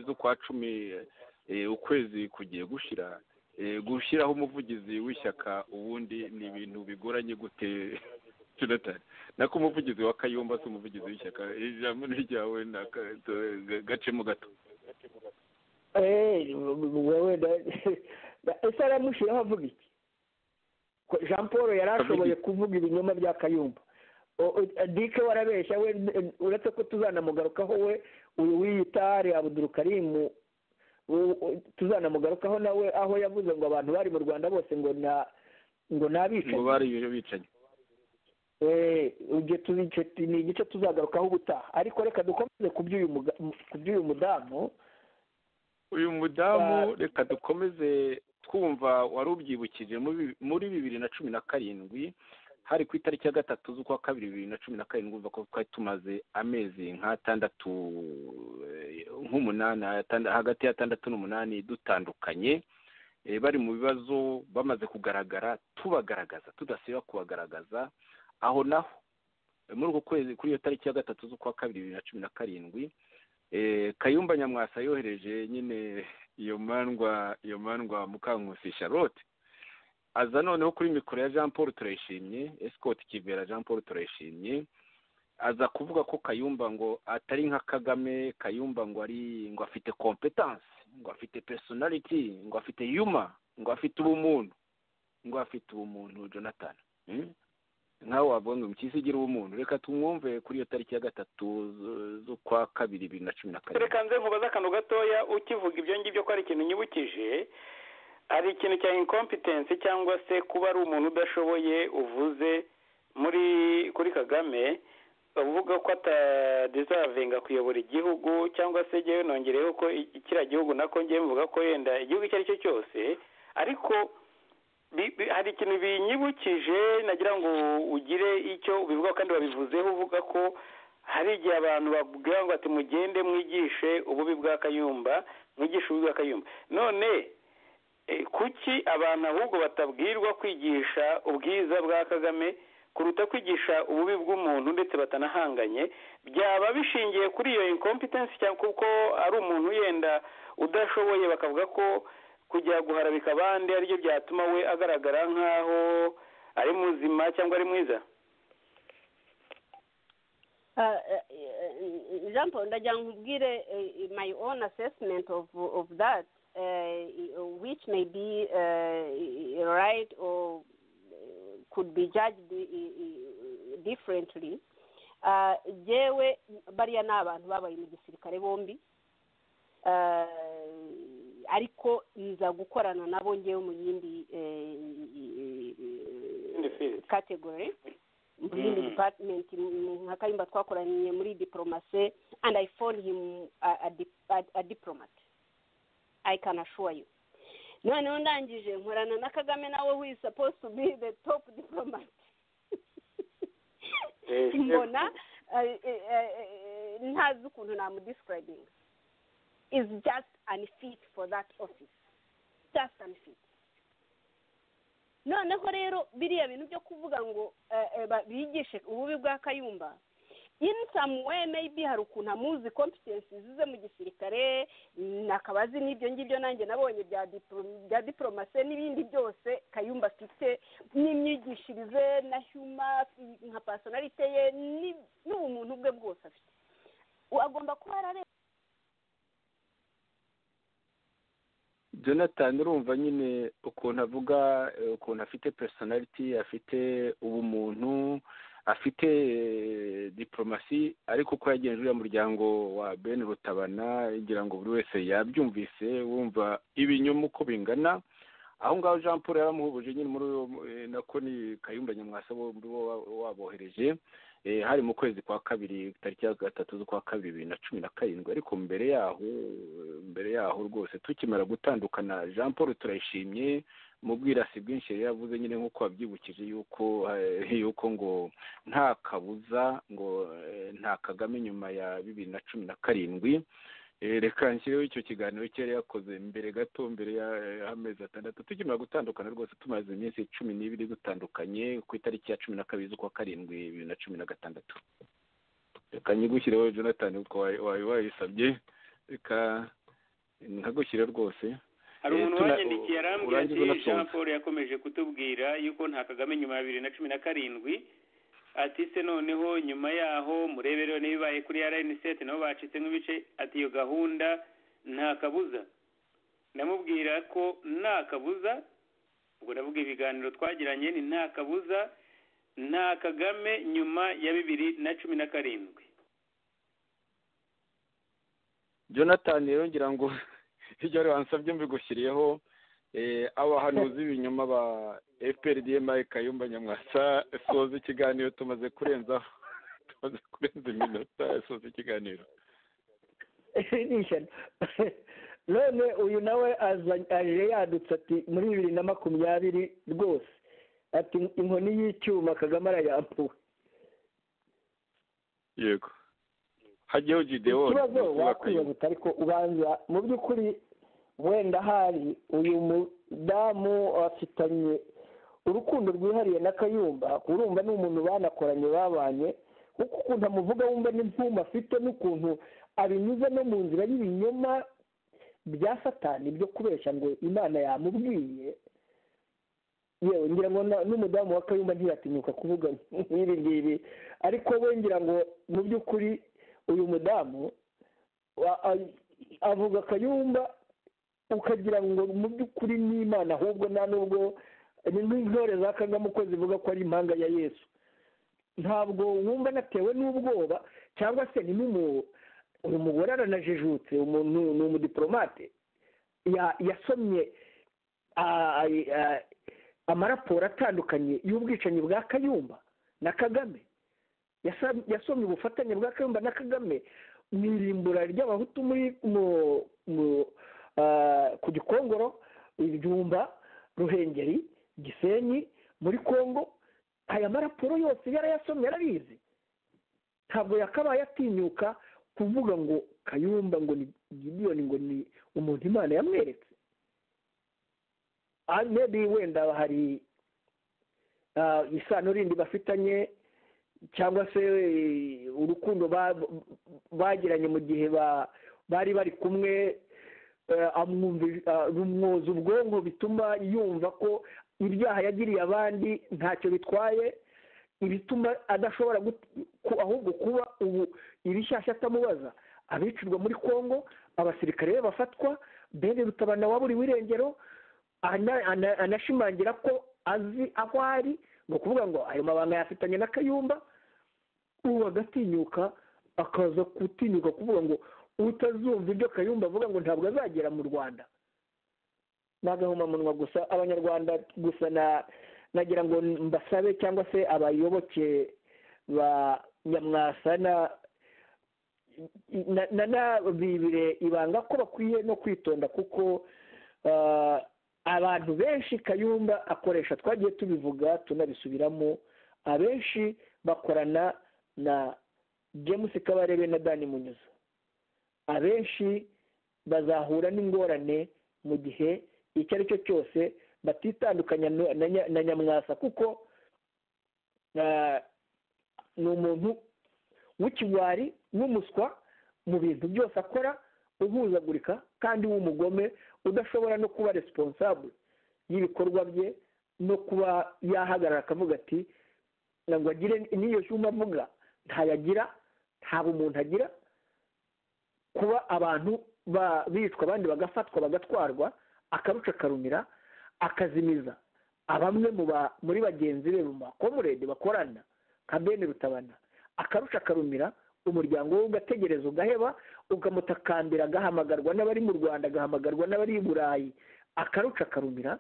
z'ukwa 10, ukwezi kugiye gushira, gushyiraho umuvugizi w'ishyaka ubundi ni ibintu bigoranye gute, Jonathan? Nako umuvugizi wa Kayumba si umuvugizi w'ishyaka. Ijambo ryawe gacemo gato. Wewe ese aramushyiraho avuga iki? Jean Paul yari ashoboye kuvuga ibinyoma bya Kayumba. Dike warabeshya we, uretse ko tuzanamugarukaho we, uyu wiyitari Abdul Karim, tuzanamugarukaho nawe aho yavuze ngo abantu bari mu Rwanda bose ngo nabicanyi, ngo bari bicanyi. Ni igice tuzagarukaho ubutaha, ariko reka dukomeze ku by'uyu mudamu. Uyu mudamu reka dukomeze twumva, wari ubyibukije muri 2017 hari ku itariki ya 3 z'ukwa 2 2017, umva ko twari tumaze amezi nk'atandatu nk'umunani, hagati ya 6 n'8 dutandukanye, bari mu bibazo bamaze kugaragara, tubagaragaza tudasiba kubagaragaza. Aho naho muri uko kwezi, kuri iyo tariki ya 3 z'ukwa 2 2017, Kayumba Nyamwasa yohereje nyine iyo mandwa Mukankusi Charlotte, aza noneho kuri mikoro ya Jean Paul Turayishimye, escort Kivera Jean Paul Turayishimye, aza kuvuga ko Kayumba ngo atari nka Kagame, Kayumba ngo afite competence, ngo afite personality, ngo afite humor, ngo afite ubumuntu, Jonathan. Nkaho wavuga ngo mukisigira ubumuntu. Reka tumwumve kuri iyo tariki ya 3 z'ukwa 2 2017. Reka nze nkubaza akantu gatoya, ukivuga ibyo ngibyo ko ari ikintu nyibukije, ari ikintu cya incompetence cyangwa se kuba ari umuntu udashoboye uvuze kuri Kagame, uvuga ko atadeservinga kuyobora igihugu, cyangwa se jewe nongereho ko ikira gihugu nako ngiye mvuga ko yenda igihugu icyo ari cyo cyose, ariko hari ikintu binyibukije nagira ngo ugire icyo ubivuga kandi babivuzeho, uvuga ko hari igihe abantu babwira ngo ati mugende mwigishe ububi bwa Kayumba, mwigishe ububi bwa Kayumba. None kuki abantu ahubwo batabwirwa kwigisha ubwiza bwa Kagame kuruta kwigisha ububi bw'umuntu, ndetse batanahanganye? Byaba bishingiye kuri iyo incompetence cyangwa kuko ari umuntu yenda udashoboye, bakavuga ko kujya guharabika abandi aribyo byatuma we agaragara nk'aho ari muzima cyangwa ari mwiza? Jean Paul, ndagira nkubwire my own assessment of that, which may be right or could be judged differently. Jewe bariya ni abantu babaye mu gisirikare bombi, ariko nza gukorana nabo ngewe mu yindi category, mu yindi department. Nka Kayumba twakoranye muri diplomacy, and I found him a diplomat, I can assure you. Noneho ndangije nkorana na Kagame nawe, who is supposed to be the top diplomat. Mbona ntazi ukuntu namudescribing, is just unfit for that office, just unfit. Noneho rero biriya bintu byo kuvuga ngo bigishe ububi bwa Kayumba, in some way maybe hari ukuntu amuzi competencies zize mu gisirikare, nakabazi n'ibyo ngibyo nanjye nabonye bya diplomacy n'ibindi byose Kayumba afite, n'imyigishirize na humor nka personality ye n'ubumuntu bwe bwose afite. Agomba kuba arareba. Jonathan, urumva nyine ukuntu avuga, ukuntu afite personality, afite ubumuntu, afite diplomasi, ariko uko yagenje uriya muryango wa Ben Rutabana, ngira ngo buri wese yabyumvise, wumva ibinyoma uko bingana. Aho ngaho Jean Paul yaramuhubuje nyine muri nako ni Kayumba Nyamwasa bombi wabohereje. hari mu kwezi kwa kabiri tariki ya 3 z'ukwa kabiri 2017, ariko mbere yaho rwose tukimara gutandukana Jean Paul Turayishimye mu bwirasi bwinshi yari yavuze nyine nk'uko wabyibukije yuko ngo nta kabuza ngo nta Kagame nyuma ya 2017. Reka nshyireho icyo kiganiro cyari yakoze mbere y'amezi 6 tukimara gutandukana rwose, tumaze iminsi 12 dutandukanye ku itariki ya 12 z'ukwa karindwi 2016. Reka nyigushyireho Jonathan uko wayisabye, reka nkagushyire rwose. hari umuntu wanyandikiye arambwira ati Jean Paul yakomeje kutubwira yuko nta Kagame nyuma ya 2017, ati se noneho nyuma yaho murebero n'ibibaye kuri RN7 nabo bacitse nk'ibice, ati iyo gahunda nta kabuza. Ndamubwira ko nta kabuza, ubwo ndavuga ibiganiro twagiranye ni nta kabuza, nta Kagame nyuma ya 2017. Jonathan rero ngira ngo ibyo ari wansabye mbigushyiriyeho abahanuzi b'ibinyoma ba FPRDM Kayumba Nyamwasa. Soza ikiganiro, tumaze kurenza iminota. Soza ikiganiro. none uyu nawe aje yadutse ati muri 2020 rwose ati inkoni y'icyuma Kagame arayampuwe. Yego, hajyeho Gideon ikibazo wakwibaza, ariko ubanza mu by'ukuri wenda hari uyu mudamu afitanye urukundo rwihariye na Kayumba, urumva ni umuntu banakoranye babanye, kuko ukuntu amuvuga wumva n'impumvu afite n'ukuntu abinyuze no mu nzira y'ibinyoma bya Satani byo kubeshya ngo Imana yamubwiye. yewe ngira ngo n'umudamu wa Kayumba ntiyatinyuka kuvuga nk'ibi ngibi, ariko we ngira ngo mu by'ukuri uyu mudamu avuga Kayumba ukagira ngo mu by'ukuri ni Imana, ahubwo nta nubwo ni nk'intore za Kagame uko zivuga ko ari impanga ya Yesu. Ntabwo wumva natewe n'ubwoba, cyangwa se ni uyu mugore aranajijutse, umuntu ni umudiplomate yasomye amaraporo atandukanye y'ubwicanyi bwa Kayumba na Kagame, yasomye ubufatanye bwa Kayumba na Kagame mu irimbura ry'abahutu ku Gikongoro, Ibyumba, Ruhengeri, Gisenyi, muri Kongo. Aya maraporo yose yarayasomye, yarabizi. Ntabwo yakabaye atinyuka kuvuga ngo Kayumba ngo ni Gideon, ngo ni umuntu Imana yamweretse. Maybe wenda hari isano rindi bafitanye, cyangwa se urukundo bagiranye mu gihe bari bari kumwe, rumwoza ubwonko bituma yumva ko ibyaha yagiriye abandi ntacyo bitwaye, ibituma adashobora ahubwo kuba ubu ibishyashya atamubaza. Abicirwa muri Kongo, abasirikare be bafatwa, Ben Rutabana waburiwe irengero, anashimangira ko azi aho ari, ngo kuvuga ngo ayo mabanga yafitanye na Kayumba. Ubu agatinyuka akaza gutinyuka kuvuga ngo utazumva ibyo Kayumba avuga ngo ntabwo azagera mu Rwanda. N'agahomamunwa gusa. Abanyarwanda gusa nagira ngo mbasabe, cyangwa se abayoboke ba Nyamwasa bibire ibanga ko bakwiye no kwitonda, kuko abantu benshi Kayumba akoresha, twagiye tubivuga tunabisubiramo, abenshi bakorana na James Kabarebe na Dani Munyuza. Abenshi bazahura n'ingorane mu gihe icyo ari cyo cyose batitandukanya na Nyamwasa, kuko ni umuntu w'ikigwari n'umuswa mu bintu byose akora, uhuzagurika kandi w'umugome, udashobora no kuba responsable y'ibikorwa bye, no kuba yahagarara akavuga ati ngo agire n'iyo cyuma avuga ntayagira, nta bumuntu agira. Kuba abantu bicwa abandi bagafatwa bagatwarwa, akaruca karumira, akazimiza abamwe muri bagenzi be mu makomurede bakorana nka Ben Rutabana, akaruca karumira, umuryango we ugategereza ugaheba, ukamutakambira, agahamagarwa n'abari mu Rwanda, agahamagarwa n'abari i Burayi, akaruca karumira.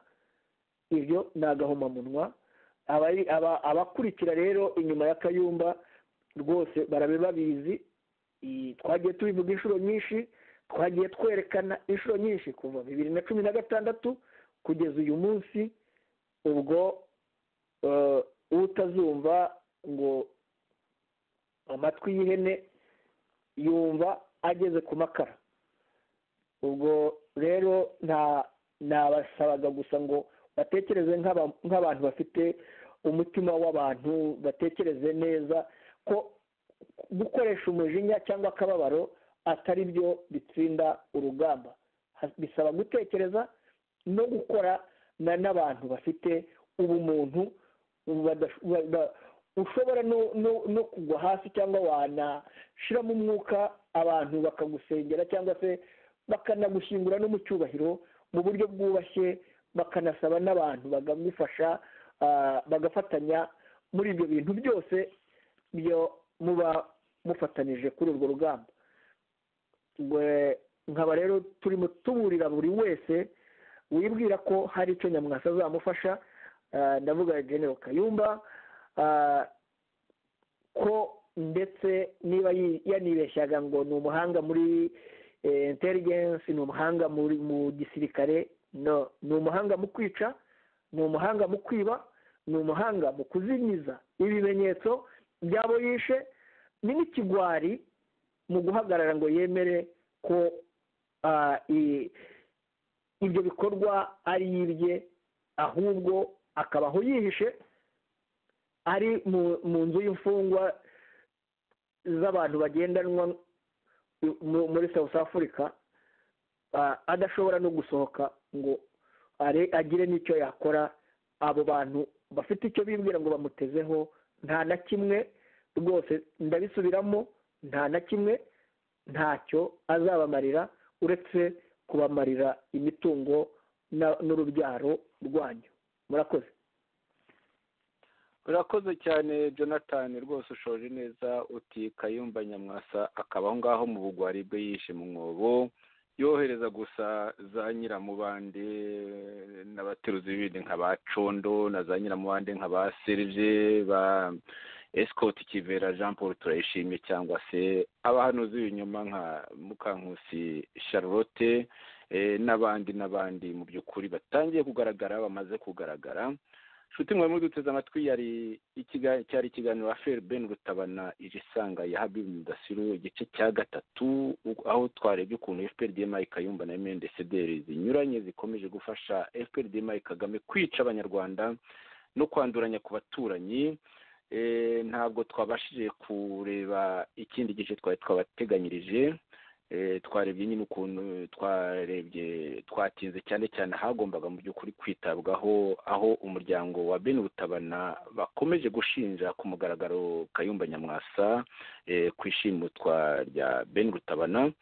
Ibyo ni agahomamunwa. Abakurikira rero inyuma ya Kayumba rwose barabe babizi, twagiye tubivuga inshuro nyinshi, twagiye twerekana inshuro nyinshi kuva 2016 kugeza uyu munsi. ubwo utazumva ngo amatwi y'ihene yumva ageze ku makara. ubwo rero nabasabaga gusa ngo batekereze nk'abantu bafite umutima w'abantu, batekereze neza ko gukoresha umujinya cyangwa akababaro atari byo bitsinda urugamba. Bisaba gutekereza no gukora n'abantu bafite ubumuntu, ushobora no kugwa hasi cyangwa wanashiramo umwuka abantu bakagusengera cyangwa se bakanagushyingura no mu cyubahiro mu buryo bwubashye, bakanasaba n'abantu bagagufasha, bagafatanya muri ibyo bintu byose byo muba mufatanije kuri urwo rugamba. nkaba rero turimo tuburira buri wese wibwira ko hari icyo Nyamwasa azamufasha, ndavuga General Kayumba, ko ndetse niba yanibeshyaga ngo ni umuhanga muri intelligence, ni umuhanga mu gisirikare, no, ni umuhanga mu kwica, ni umuhanga mu kwiba, ni umuhanga mu kuzimiza ibimenyetso byabo yishe, ni n'ikigwari mu guhagarara ngo yemere ko ibyo bikorwa ari ibye, ahubwo akabaho yihishe ari mu nzu y'imfungwa z'abantu bagendanwa muri South Africa, adashobora no gusohoka ngo agire n'icyo yakora. Abo bantu bafite icyo bibwira ngo bamutezeho, nta na kimwe rwose, ndabisubiramo, nta na kimwe, ntacyo azabamarira uretse kubamarira imitungo n'urubyaro rwanyu. Murakoze. urakoze cyane Jonathan, rwose ushoje neza. uti Kayumba Nyamwasa akaba aho ngaho mu bugwari bwe yishe mu mwobo, yohereza gusa za nyiramubande n'abateruzi b'ibindi nka ba Condo na za nyiramubande nka ba Serge, ba Escort Kivera Jean Paul Turayishimye, cyangwa se abahanuzi b'inyuma nka Mukankusi Charlotte, n'abandi mu by'ukuri batangiye kugaragara, bamaze kugaragara. Nshuti mwe muduteze amatwi, cyari ikiganiro Affaire Ben Rutabana irisanga ya Habibu Mudasiru, igice cya 3, aho twarebye ukuntu FPRDMI Kayumba na MNDCDR zinyuranye zikomeje gufasha FPRDMI Kagame kwica abanyarwanda no kwanduranya ku baturanyi. Ntabwo twabashije kureba ikindi gice twari twabateganyirije. Twarebye nyine ukuntu twatinze cyane hagombaga mu by'ukuri kwitabwaho, aho umuryango wa Ben Rutabana bakomeje gushinja ku mugaragaro Kayumba Nyamwasa ku ishimutwa rya Ben Rutabana.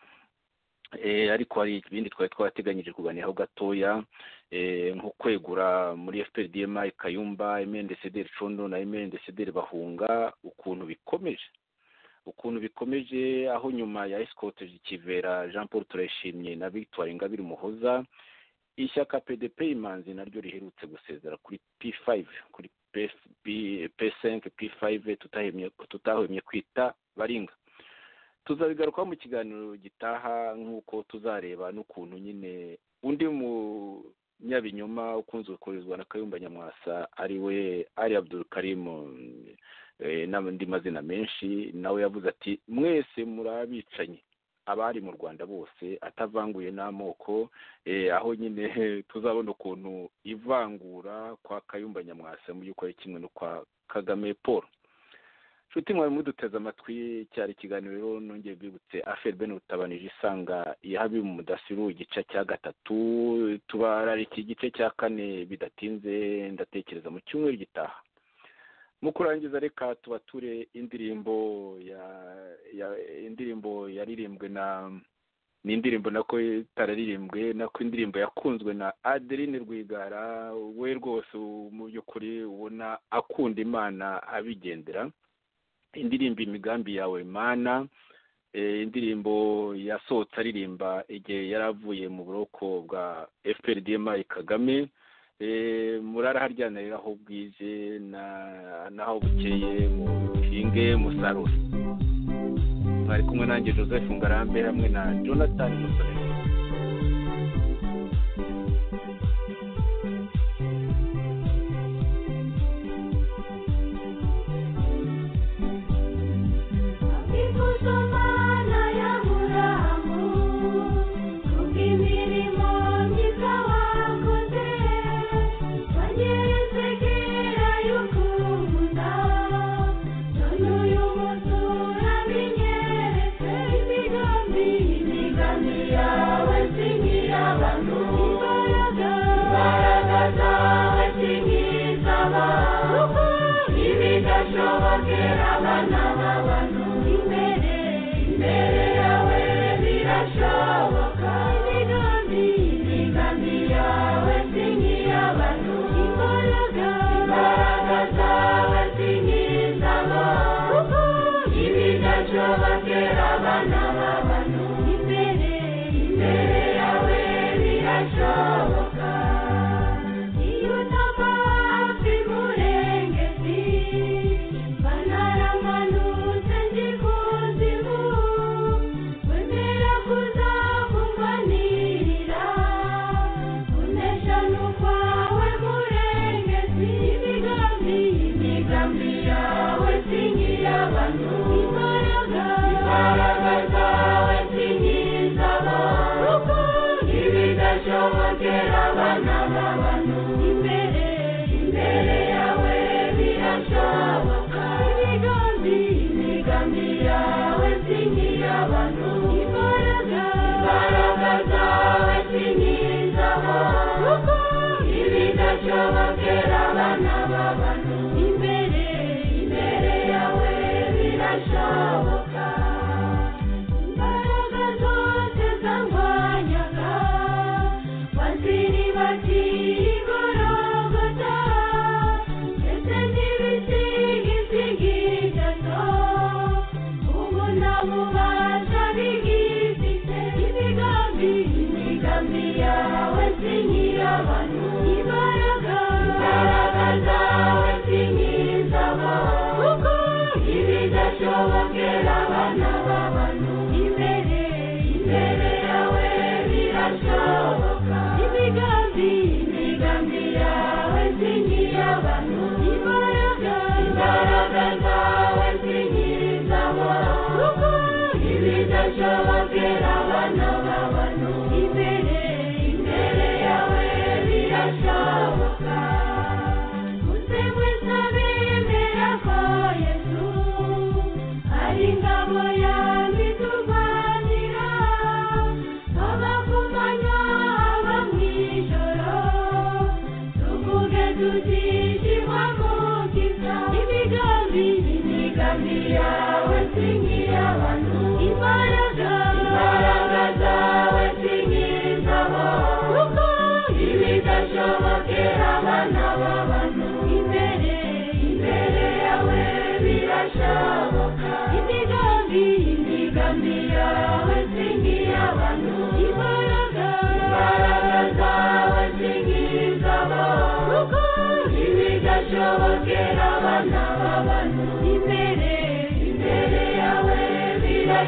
Ariko hari ibindi twari twateganyije kuganiraho gatoya, nko kwegura muri FPRDMI Kayumba, MNDCDR Condo na MNDCDR Bahunga, ukuntu bikomeje, aho nyuma ya Escort Kivera Jean Paul Turayishimye na Victoire Ingabire Umuhoza, ishyaka PDP Imanzi naryo riherutse gusezera kuri P5, kuri P5 P5 tutahemye kwita baringa. Tuzabigarukaho mu kiganiro gitaha, nk'uko tuzareba n'ukuntu nyine undi mu nyabinyoma ukunze gukorezwa na Kayumba Nyamwasa ari we Ali Abdul Karim, n'andi mazina menshi, nawe yavuze ati mwese murabicanyi, abari mu Rwanda bose atavanguye n'amoko, aho nyine tuzabona ukuntu ivangura kwa Kayumba Nyamwasa mu by'ukuri kimwe no kwa Kagame Paul. Nshuti mwe muduteze amatwi, cyari ikiganiro nongeye bibutse Affaire Ben Rutabana isanga ya Habibu Mudasiru, igice cya 3, tubarara iki gice cya 4 bidatinze, ndatekereza mu cyumweru gitaha. Mu kurangiza reka tubature indirimbo yaririmbwe n'indirimbo nako itararirimbwe, nako indirimbo yakunzwe na Adeline Rwigara, we rwose mu by'ukuri ubona akunda Imana abigendera. Indirimbo Imigambi Yawe Mana, indirimbo yasohotse aririmba igihe yaravuye mu buroko bwa FPRDMI Kagame. Murara haryana rero aho bwije naho bukeye mu tubyaringe umusaruro. Mwari kumwe nanjye Joseph Ngarambe hamwe na Jonathan Musore.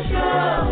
Show